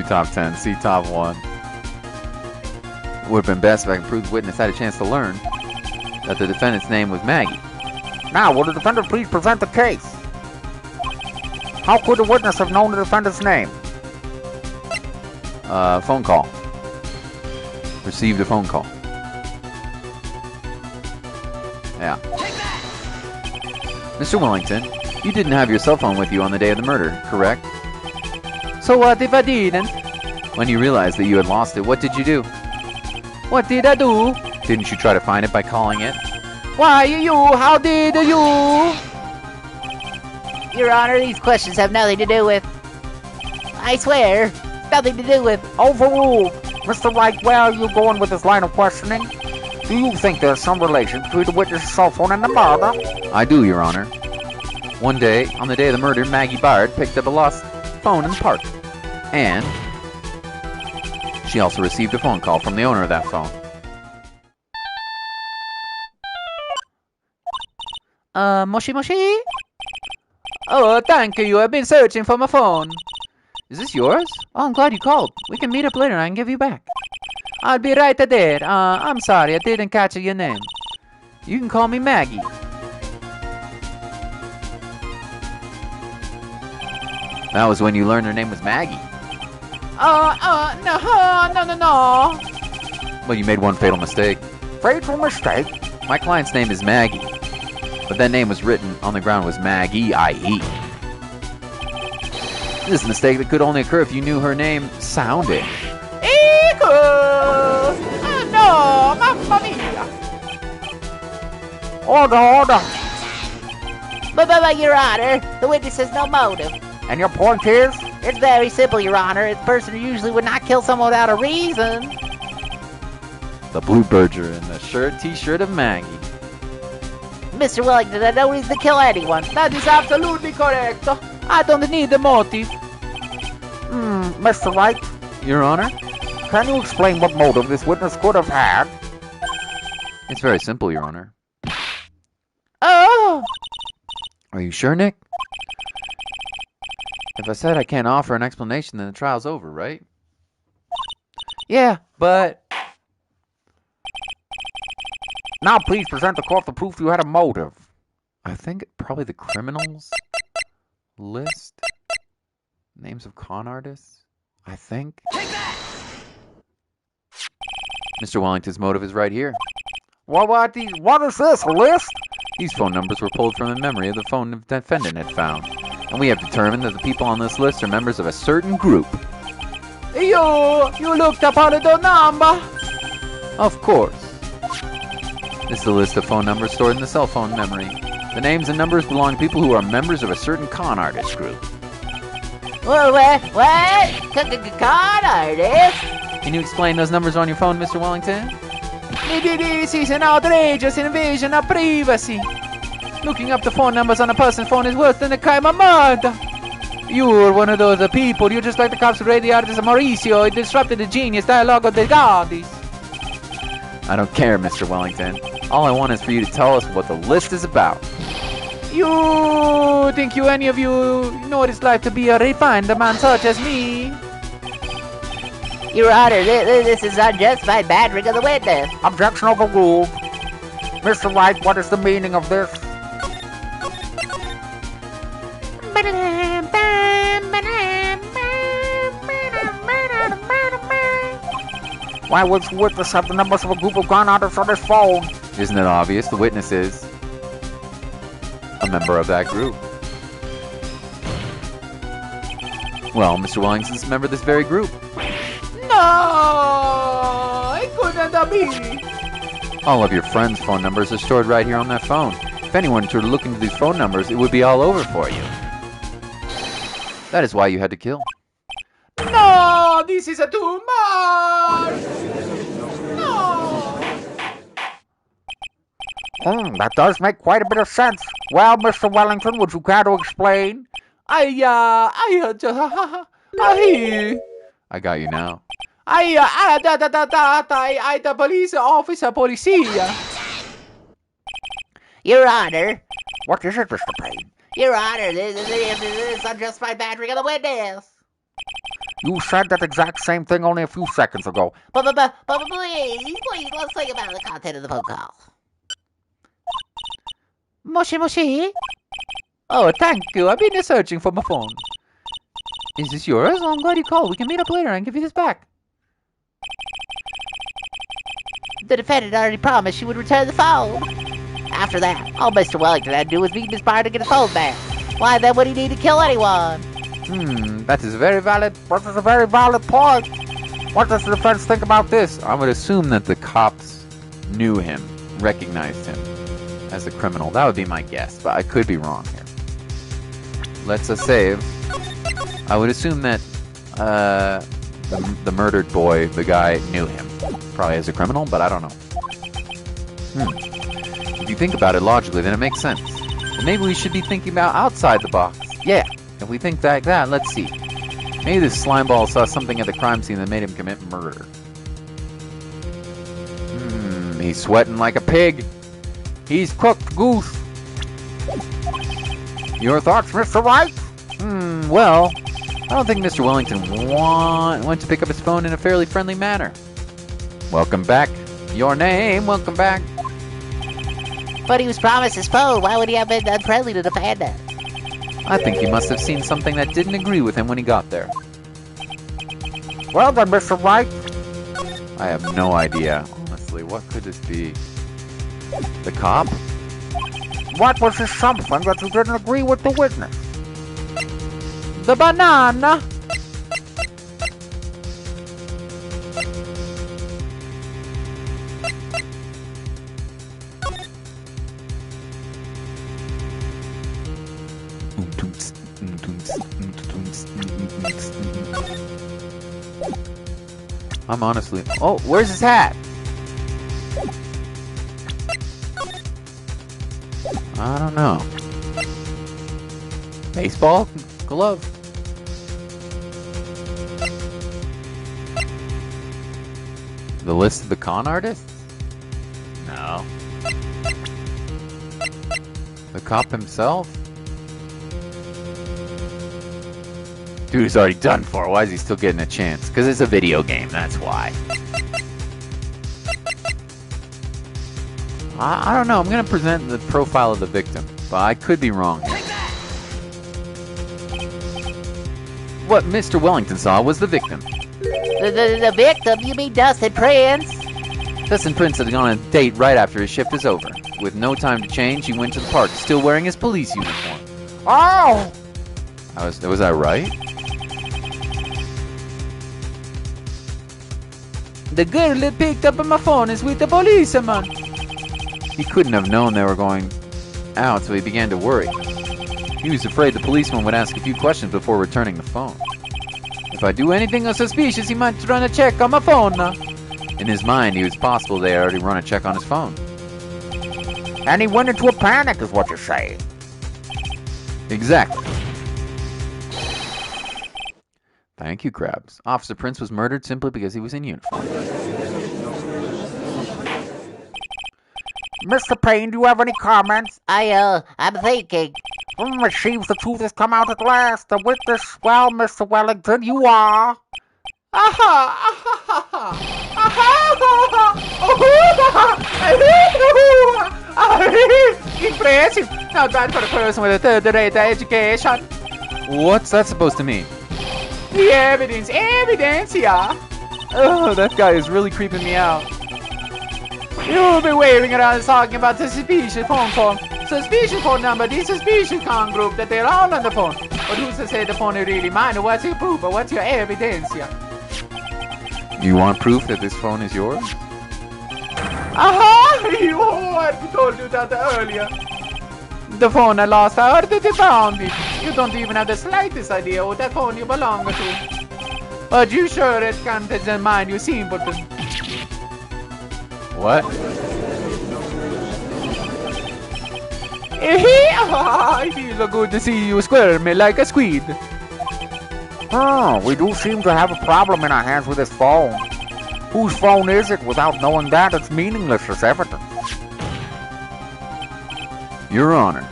top 10. See top 1. It would have been best if I could prove the witness had a chance to learn that the defendant's name was Maggie. Now, will the defendant please present the case? How could the witness have known the defendant's name? Phone call. Received a phone call. Yeah. Mr. Wellington, you didn't have your cell phone with you on the day of the murder, correct? So what if I didn't? When you realized that you had lost it, what did you do? What did I do? Didn't you try to find it by calling it? Why you? How did you? Your Honor, these questions have nothing to do with... I swear, nothing to do with... Overruled. Mr. Wright, where are you going with this line of questioning? Do you think there's some relation between the witness's cell phone and the murder? I do, Your Honor. One day, on the day of the murder, Maggie Bard picked up a lost phone in the park. And she also received a phone call from the owner of that phone. Moshi Moshi? Oh, thank you. I've been searching for my phone. Is this yours? Oh, I'm glad you called. We can meet up later and I can give you back. I'll be right there. I'm sorry, I didn't catch your name. You can call me Maggie. That was when you learned her name was Maggie. No. Well, you made one fatal mistake. Fatal mistake? My client's name is Maggie, but that name was written on the ground was Maggie, I.E. This is a mistake that could only occur if you knew her name sounded. No, mamma mia. Order. But, Your Honor, the witness has no motive. And your point is? It's very simple, Your Honor. The person usually would not kill someone without a reason. The blue berger in the t-shirt of Maggie. Mr. Wellington, I don't need to kill anyone. That is absolutely correct. I don't need the motive. Mr. Wright, Your Honor? can you explain what motive this witness could have had? It's very simple, Your Honor. Oh! Are you sure, Nick? If I said I can't offer an explanation, then the trial's over, right? Yeah, but... Now please present the court the proof you had a motive. I think probably the criminals list. Names of con artists, I think. Mr. Wellington's motive is right here. What is this, a list? These phone numbers were pulled from the memory of the phone the defendant had found. And we have determined that the people on this list are members of a certain group. You looked up all of the number? Of course. This is a list of phone numbers stored in the cell phone memory. The names and numbers belong to people who are members of a certain con artist group. What? Con artist? Can you explain those numbers on your phone, Mr. Wellington? This is an outrageous invasion of privacy. Looking up the phone numbers on a person's phone is worse than a crime of murder. You're one of those people. You're just like the cops who raided the artist of Mauricio. It disrupted the genius dialogue of the goddess. I don't care, Mr. Wellington. All I want is for you to tell us what the list is about. You think any of you know what it's like to be a refined man such as me? Your Honor, this is unjustified battering of the witness. Objection overruled. Mr. Wright, what is the meaning of this? Why would the witness have the numbers of a group of con artists on his phone? Isn't it obvious? The witness is a member of that group. Well, Mr. Wellington's a member of this very group. No! It couldn't be. All of your friends' phone numbers are stored right here on that phone. If anyone were to look into these phone numbers, it would be all over for you. That is why you had to kill. No! This is a too much! No! That does make quite a bit of sense. Well, Mr. Wellington, would you care to explain? I got you now. The police officer, policia. Your Honor. What is it, Mr. Payne? Your Honor, this is unjustified badgering of the witness. You said that exact same thing only a few seconds ago. But please, let's think about the content of the phone call. Moshi? Oh, thank you. I've been searching for my phone. Is this yours? Oh, I'm glad you called. We can meet up later and give you this back. The defendant already promised she would return the phone. After that, all Mr. Wellington had to do was meet Miss Barr to get his phone back. Why then would he need to kill anyone? That is very valid. That is a very valid point. What does the defense think about this? I would assume that the cops knew him, recognized him as a criminal. That would be my guess, but I could be wrong here. Let's save. I would assume that the murdered boy, the guy, knew him. Probably as a criminal, but I don't know. If you think about it logically, then it makes sense. But maybe we should be thinking about outside the box. Yeah, if we think like that, let's see. Maybe this slimeball saw something at the crime scene that made him commit murder. He's sweating like a pig. He's cooked goose. Your thoughts, Mr. Wright? Well, I don't think Mr. Wellington went to pick up his phone in a fairly friendly manner. Welcome back. Your name, welcome back. But he was promised his phone. Why would he have been unfriendly to the panda? I think he must have seen something that didn't agree with him when he got there. Well then, Mr. Wright. I have no idea. Honestly, what could this be? The cop? What was this something that you didn't agree with the witness? The banana. I'm honestly... Oh, where's his hat? I don't know. Baseball glove? The list of the con artists? No. The cop himself? Dude's already done for. Why is he still getting a chance? Because it's a video game, that's why. I don't know. I'm going to present the profile of the victim, but I could be wrong here. What Mr. Wellington saw was the victim. The victim? You mean Dustin Prince? Dustin Prince had gone on a date right after his shift is over. With no time to change, he went to the park, still wearing his police uniform. Oh! Was I right? The girl that picked up my phone is with the policeman. He couldn't have known they were going out, so he began to worry. He was afraid the policeman would ask a few questions before returning the phone. If I do anything suspicious, he might run a check on my phone. In his mind, it was possible they had already run a check on his phone. And he went into a panic, is what you're saying. Exactly. Thank you, Krabs. Officer Prince was murdered simply because he was in uniform. Mr. Payne, do you have any comments? I'm thinking. It seems the truth has come out at last. The witness, well, Mr. Wellington, you are... Impressive. Not bad for a person with a third-rate education. What's that supposed to mean? The evidence, yeah. Oh, that guy is really creeping me out. You'll be waving around talking about the suspicious phone call. Suspicious phone number, the suspicious con group that they're all on the phone. But who's to say the phone is really mine? What's your proof? Or what's your evidence? You want proof that this phone is yours? Aha! You already told you that earlier. The phone I lost, I heard that you found it. You don't even have the slightest idea what that phone you belong to. But you sure it can't mind you simpleton. What? I feel good to see you squirm like a squid. Oh, we do seem to have a problem in our hands with this phone. Whose phone is it? Without knowing that, it's meaningless as evidence. Your Honor,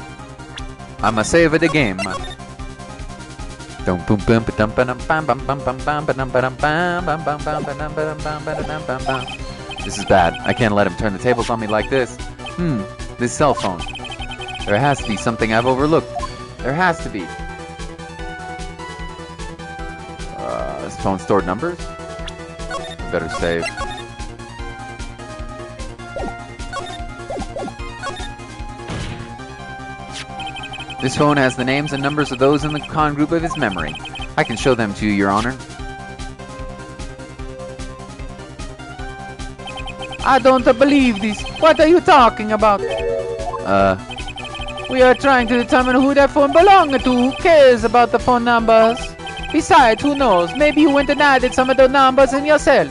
I'm a save of the game. This is bad. I can't let him turn the tables on me like this. This cell phone. There has to be something I've overlooked. There has to be. This phone stored numbers? Better save. This phone has the names and numbers of those in the con group of his memory. I can show them to you, Your Honor. I don't believe this. What are you talking about? We are trying to determine who that phone belongs to. Who cares about the phone numbers? Besides, who knows? Maybe you went and added some of the numbers in yourself.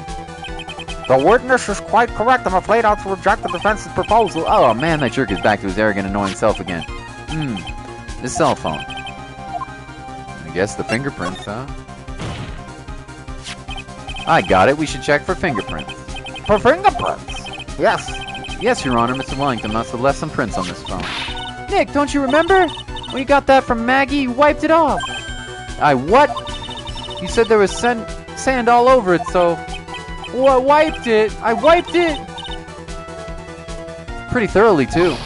The witness is quite correct. I'm afraid I'll have to reject the defense's proposal. Oh man, that jerk is back to his arrogant, annoying self again. This cell phone. I guess the fingerprints, huh? I got it. We should check for fingerprints. For fingerprints? Yes. Yes, Your Honor. Mr. Wellington must have left some prints on this phone. Nick, don't you remember? When you got that from Maggie, you wiped it off. I what? You said there was sand all over it, so... Oh, I wiped it. I wiped it. Pretty thoroughly, too.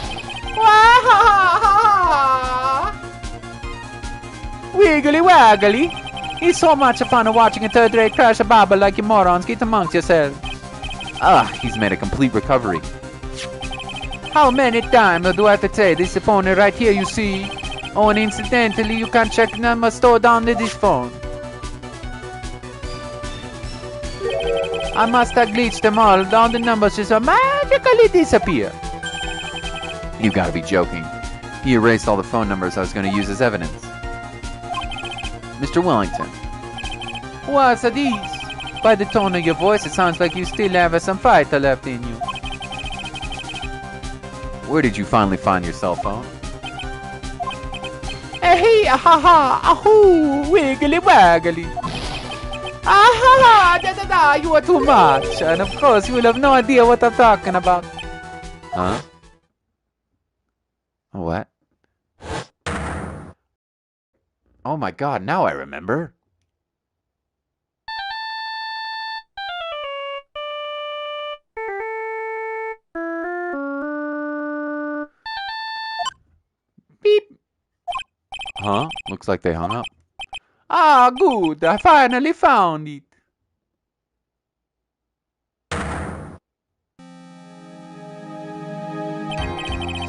Wiggly waggly. It's so much fun watching a third-rate crash a babble like you morons. Get amongst yourselves. He's made a complete recovery. How many times do I have to say this phone right here, you see? Oh, and incidentally, you can check the number stored on this phone. I must have glitched them all. All the numbers just magically disappear. You gotta be joking. He erased all the phone numbers I was going to use as evidence. Mr. Wellington. What's this? By the tone of your voice, it sounds like you still have some fighter left in you. Where did you finally find your cell phone? Hey, ha, ahoo, wiggly waggly. Da, you are too much. And of course, you will have no idea what I'm talking about. Huh? What? Oh my god, now I remember. Beep. Huh? Looks like they hung up. Ah, good. I finally found it.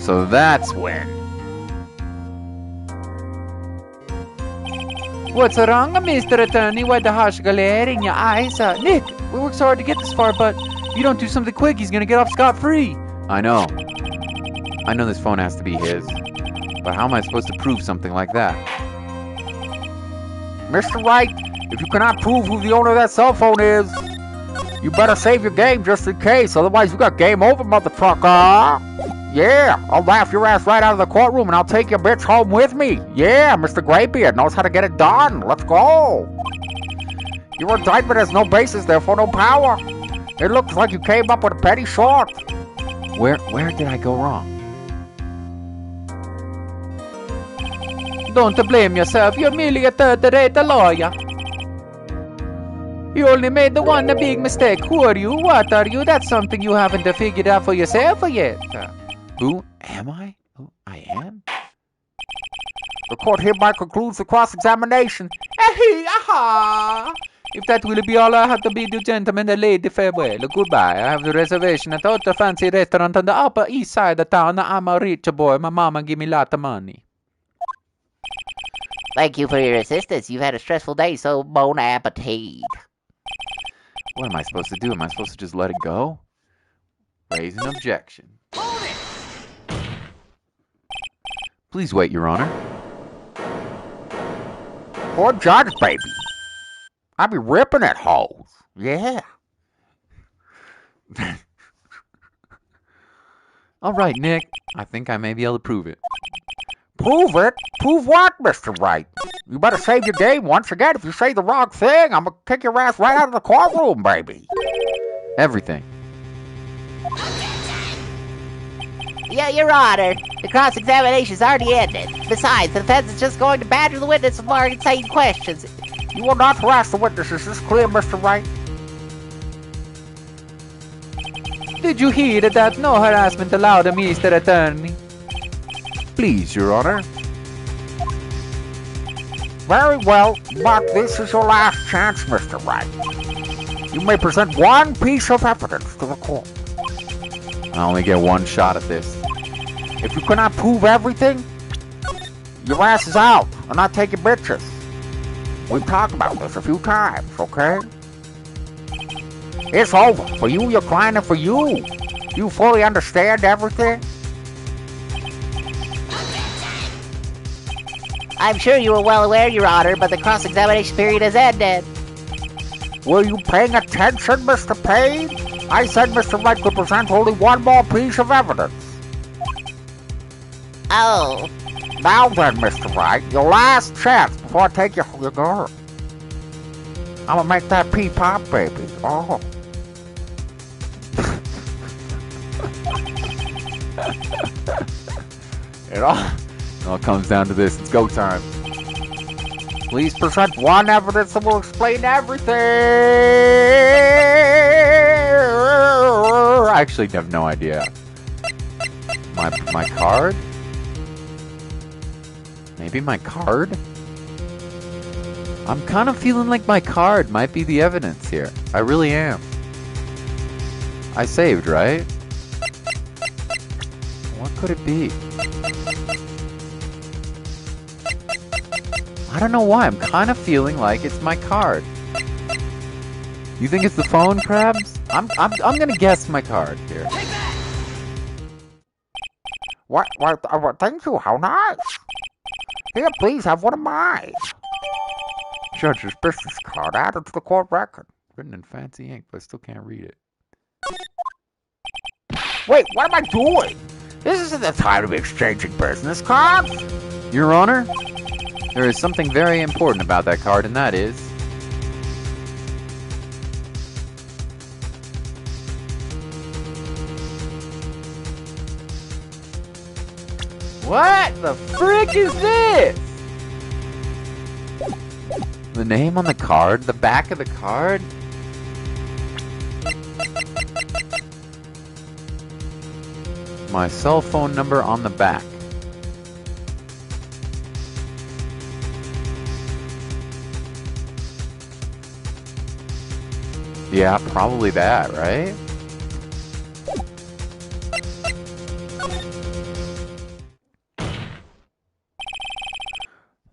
So that's when. What's wrong, Mr. Attorney? Why the harsh glare in your eyes? Nick, we worked so hard to get this far, but if you don't do something quick, he's gonna get off scot-free. I know. I know this phone has to be his. But how am I supposed to prove something like that? Mr. Wright, if you cannot prove who the owner of that cell phone is, you better save your game just in case. Otherwise, you got game over, motherfucker. Yeah, I'll laugh your ass right out of the courtroom and I'll take your bitch home with me. Yeah, Mr. Graybeard knows how to get it done. Let's go. Your indictment has no basis, therefore no power. It looks like you came up with a petty short. Where did I go wrong? Don't blame yourself. You're merely a third-rate lawyer. You only made the one big mistake. Who are you? What are you? That's something you haven't figured out for yourself yet. Who am I? Who I am? The court hereby concludes the cross-examination. Aha! If that will be all, I have to bid you gentlemen and lady farewell. Goodbye. I have the reservation at the fancy restaurant on the upper east side of town. I'm a rich boy. My mama give me a lot of money. Thank you for your assistance. You've had a stressful day, so bon appetit. What am I supposed to do? Am I supposed to just let it go? Raise an objection. Please wait, Your Honor. Poor judge, baby. I be ripping at holes. Yeah. All right, Nick. I think I may be able to prove it. Prove it? Prove what, Mr. Wright? You better save your game once again. If you say the wrong thing, I'm gonna kick your ass right out of the courtroom, baby. Everything. Yeah, Your Honor. The cross-examination's already ended. Besides, the defense is just going to badger the witness with more insane questions. You will not harass the witnesses. Is this clear, Mr. Wright? Did you hear that? No harassment allowed, Mr. Attorney. Please, Your Honor. Very well, but this is your last chance, Mr. Wright. You may present one piece of evidence to the court. I only get one shot at this. If you cannot prove everything, your ass is out, and I take your bitches. We've talked about this a few times, okay? It's over. For you, your client, and for you. You fully understand everything? I'm sure you were well aware, Your Honor, but the cross-examination period has ended. Were you paying attention, Mr. Payne? I said Mr. Wright could present only one more piece of evidence. Oh. Now then, Mr. Wright, your last chance before I take your girl. I'm gonna make that pee pop, baby. Oh. It all comes down to this. It's go time. Please present one evidence that will explain everything. I actually have no idea. My card? Maybe my card? I'm kind of feeling like my card might be the evidence here. I really am. I saved, right? What could it be? I don't know why. I'm kind of feeling like it's my card. You think it's the phone, Krabs? I'm gonna guess my card here. What? Thank you. How nice. Here, please have one of mine. Judge's business card added to the court record. Written in fancy ink, but I still can't read it. Wait, what am I doing? This isn't the time to be exchanging business cards. Your Honor, there is something very important about that card, and that is... What the frick is this? The name on the card? The back of the card? My cell phone number on the back. Yeah, probably that, right?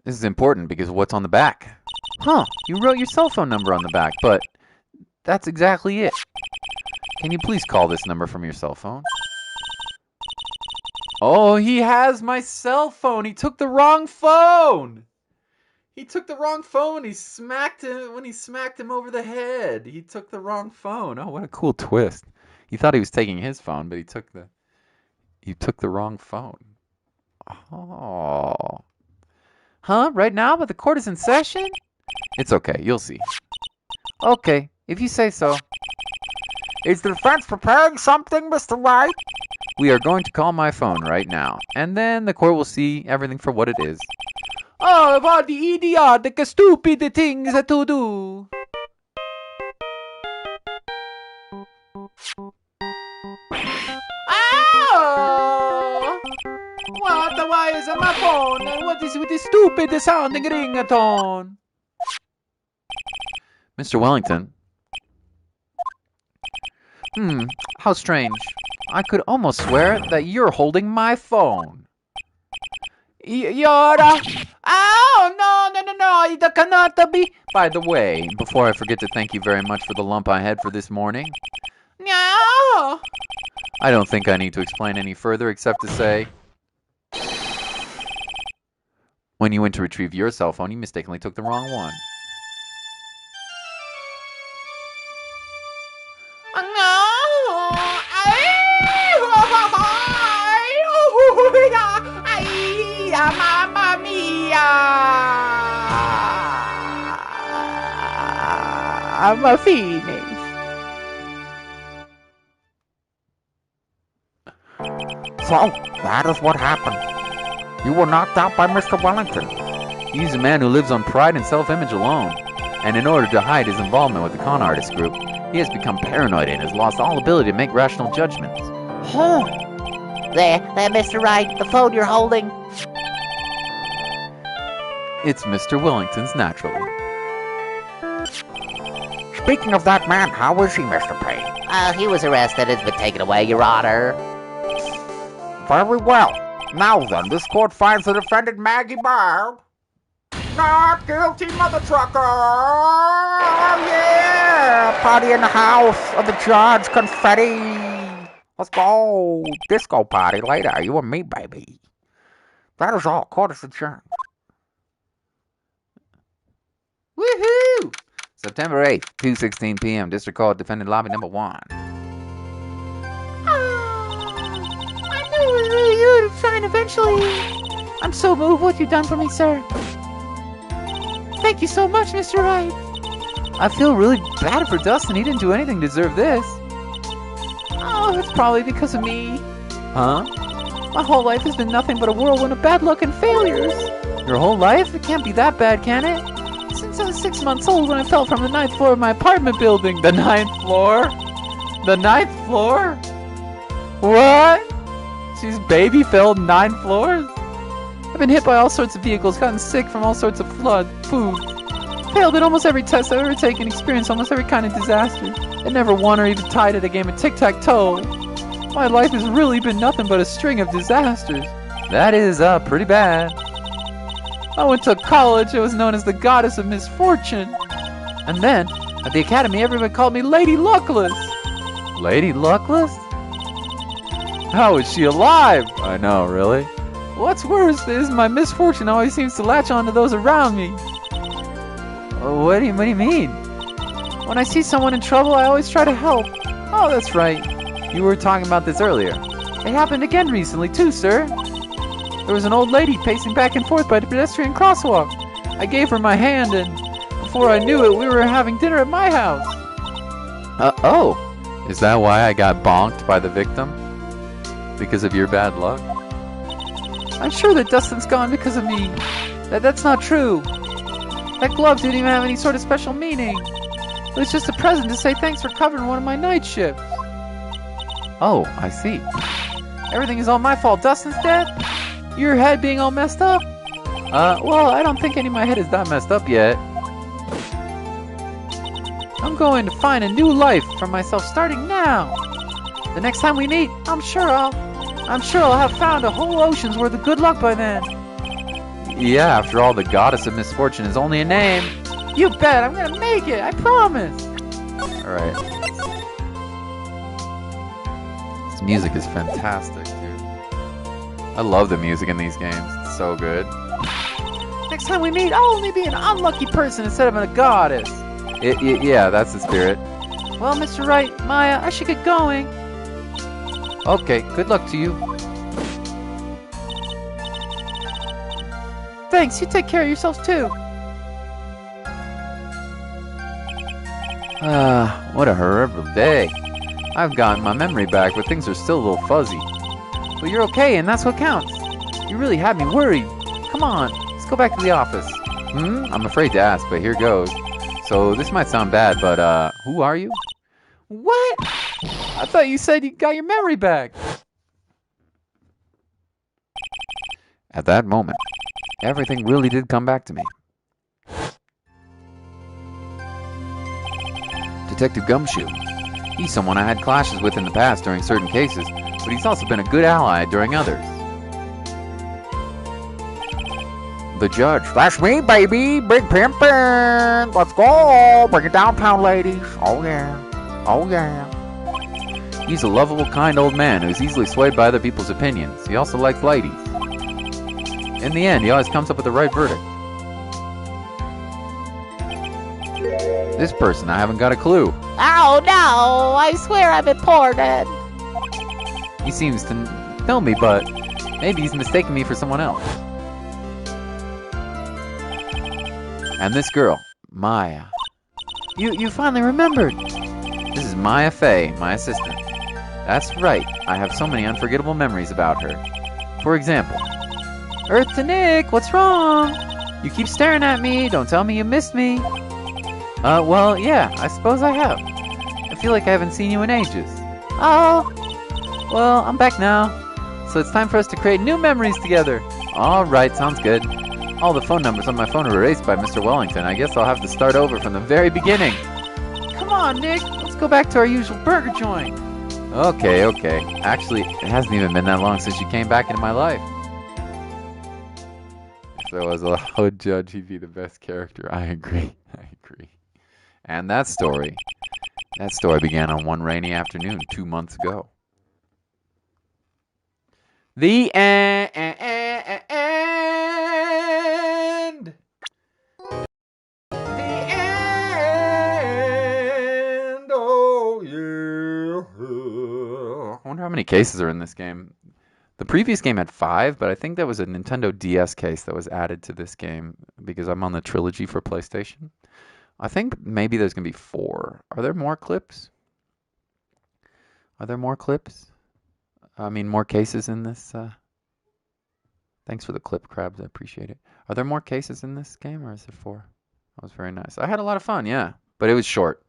This is important because what's on the back? Huh, you wrote your cell phone number on the back, but that's exactly it. Can you please call this number from your cell phone? Oh, he has my cell phone. He took the wrong phone. He took the wrong phone. He smacked him when he smacked him over the head. He took the wrong phone. Oh, What a cool twist. He thought he was taking his phone, but he took the wrong phone. Oh. huh? Right now, but the court is in session? It's okay, you'll see. Okay, if you say so. Is the defense preparing something, Mr. Wright? We are going to call my phone right now, and then the court will see everything for what it is. Oh, what the idiotic, stupid things to do. Oh! What? Why is my phone? What is with the stupid sounding ringtone? Mr. Wellington. How strange. I could almost swear that you're holding my phone. Yora! Oh, no, it cannot be. By the way, before I forget to thank you very much for the lump I had for this morning. No! I don't think I need to explain any further except to say, when you went to retrieve your cell phone, you mistakenly took the wrong one. Mamma mia! I'm a phoenix. So, that is what happened. You were knocked out by Mr. Wellington. He's a man who lives on pride and self-image alone. And in order to hide his involvement with the con artist group, he has become paranoid and has lost all ability to make rational judgments. Huh. There, Mr. Wright, the phone you're holding. It's Mr. Wellington's, naturally. Speaking of that man, how is he, Mr. Payne? He was arrested and has been taken away, Your Honor. Very well. Now then, this court finds the defendant Maggie Barb not guilty, mother trucker! Oh, yeah! Party in the house of the judge, confetti! Let's go! Disco party later, you and me, baby. That is all. Court is adjourned. Woohoo! September 8th, 2:16 p.m. District Court, Defendant Lobby Number 1. I knew it was really you to find eventually. I'm so moved what you've done for me, sir. Thank you so much, Mr. Wright. I feel really bad for Dustin. He didn't do anything to deserve this. Oh, it's probably because of me. Huh? My whole life has been nothing but a whirlwind of bad luck and failures. Your whole life? It can't be that bad, can it? Since I was 6 months old when I fell from the 9th floor of my apartment building. The 9th floor? The 9th floor? What? She's baby fell 9 floors? I've been hit by all sorts of vehicles, gotten sick from all sorts of food. Failed at almost every test I've ever taken, experienced almost every kind of disaster. And never won or even tied at a game of tic-tac-toe. My life has really been nothing but a string of disasters. That is, pretty bad. I went to college. I was known as the goddess of misfortune. And then, at the academy, everyone called me Lady Luckless. Lady Luckless? How is she alive? I know, really. What's worse is my misfortune always seems to latch on to those around me. What do you mean? When I see someone in trouble, I always try to help. Oh, that's right. You were talking about this earlier. It happened again recently, too, sir. There was an old lady pacing back and forth by the pedestrian crosswalk. I gave her my hand, and before I knew it, we were having dinner at my house. Oh. Is that why I got bonked by the victim? Because of your bad luck? I'm sure that Dustin's gone because of me. That's not true. That glove didn't even have any sort of special meaning. It was just a present to say thanks for covering one of my night shifts. Oh, I see. Everything is all my fault. Dustin's dead? Your head being all messed up? Well, I don't think any of my head is that messed up yet. I'm going to find a new life for myself starting now. The next time we meet, I'm sure I'll have found a whole ocean's worth of good luck by then. Yeah, after all, the goddess of misfortune is only a name. You bet, I'm gonna make it, I promise. Alright. This music is fantastic, dude. I love the music in these games. It's so good. Next time we meet, I'll only be an unlucky person instead of a goddess. Yeah, that's the spirit. Well, Mr. Wright, Maya, I should get going. Okay, good luck to you. Thanks, you take care of yourselves too. What a horrible day. I've gotten my memory back, but things are still a little fuzzy. But you're okay, and that's what counts. You really had me worried. Come on, let's go back to the office. I'm afraid to ask, but here goes. So, this might sound bad, but, who are you? What? I thought you said you got your memory back. At that moment, everything really did come back to me. Detective Gumshoe. He's someone I had clashes with in the past during certain cases, but he's also been a good ally during others. The judge. That's me, baby. Big pimpin'. Let's go. Bring it downtown, ladies. Oh, yeah. Oh, yeah. He's a lovable, kind old man who's easily swayed by other people's opinions. He also likes ladies. In the end, he always comes up with the right verdict. This person, I haven't got a clue. Oh no, I swear I'm important. He seems to know me, but maybe he's mistaken me for someone else. And this girl, Maya. You finally remembered. This is Maya Fey, my assistant. That's right, I have so many unforgettable memories about her. For example, Earth to Nick, what's wrong? You keep staring at me, don't tell me you missed me. Well, yeah, I suppose I have. I feel like I haven't seen you in ages. Oh, well, I'm back now. So it's time for us to create new memories together. Alright, sounds good. All the phone numbers on my phone are erased by Mr. Wellington. I guess I'll have to start over from the very beginning. Come on, Nick, let's go back to our usual burger joint. Okay. Actually, it hasn't even been that long since you came back into my life. If there was a hood judge, he'd be the best character. I agree. And that story began on one rainy afternoon 2 months ago. The end. The end. Oh yeah. I wonder how many cases are in this game. The previous game had 5, but I think that was a Nintendo DS case that was added to this game because I'm on the trilogy for PlayStation. I think maybe there's going to be 4. Are there more clips? I mean, more cases in this? Thanks for the clip, Crabs. I appreciate it. Are there more cases in this game, or is there 4? That was very nice. I had a lot of fun, yeah. But it was short.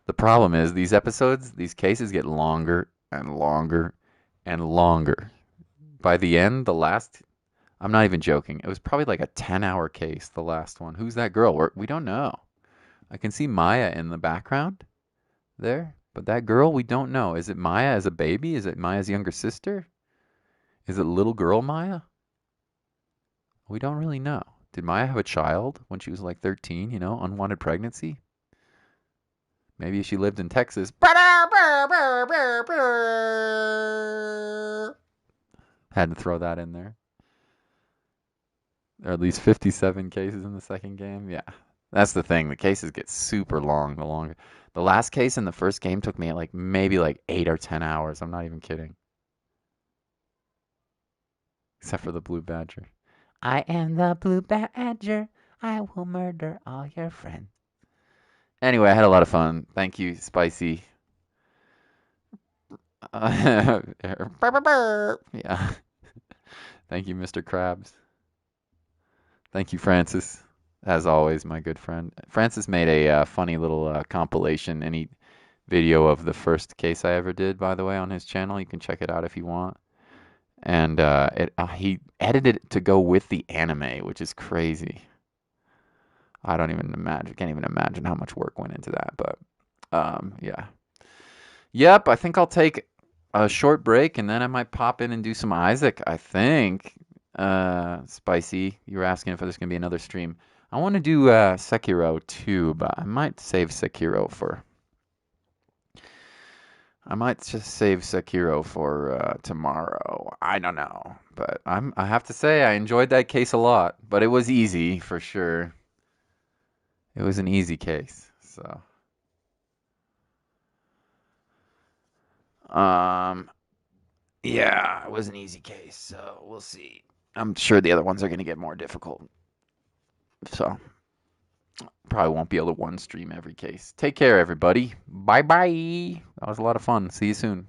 The problem is, these episodes, these cases get longer and longer and longer. By the end, the last... I'm not even joking. It was probably like a 10-hour case, the last one. Who's that girl? We don't know. I can see Maya in the background there, but that girl, we don't know. Is it Maya as a baby? Is it Maya's younger sister? Is it little girl Maya? We don't really know. Did Maya have a child when she was like 13, unwanted pregnancy? Maybe she lived in Texas. Had to throw that in there. There are at least 57 cases in the second game. Yeah, that's the thing. The cases get super long the longer. The last case in the first game took me maybe 8 or 10 hours. I'm not even kidding. Except for the blue badger. I am the blue badger. I will murder all your friends. Anyway, I had a lot of fun. Thank you, Spicy. Yeah. Thank you, Mr. Krabs. Thank you, Francis. As always, my good friend. Francis made a funny little compilation, any video of the first case I ever did, by the way, on his channel. You can check it out if you want. And he edited it to go with the anime, which is crazy. I can't even imagine how much work went into that. But yeah. Yep, I think I'll take a short break, and then I might pop in and do some Isaac, I think. Spicy, you were asking if there's going to be another stream. I want to do Sekiro too, but I might save Sekiro for... I might just save Sekiro for tomorrow. I don't know. But I have to say, I enjoyed that case a lot. But it was easy, for sure. It was an easy case, so... Yeah, it was an easy case, so we'll see. I'm sure the other ones are going to get more difficult. So, probably won't be able to one stream every case. Take care, everybody. Bye-bye. That was a lot of fun. See you soon.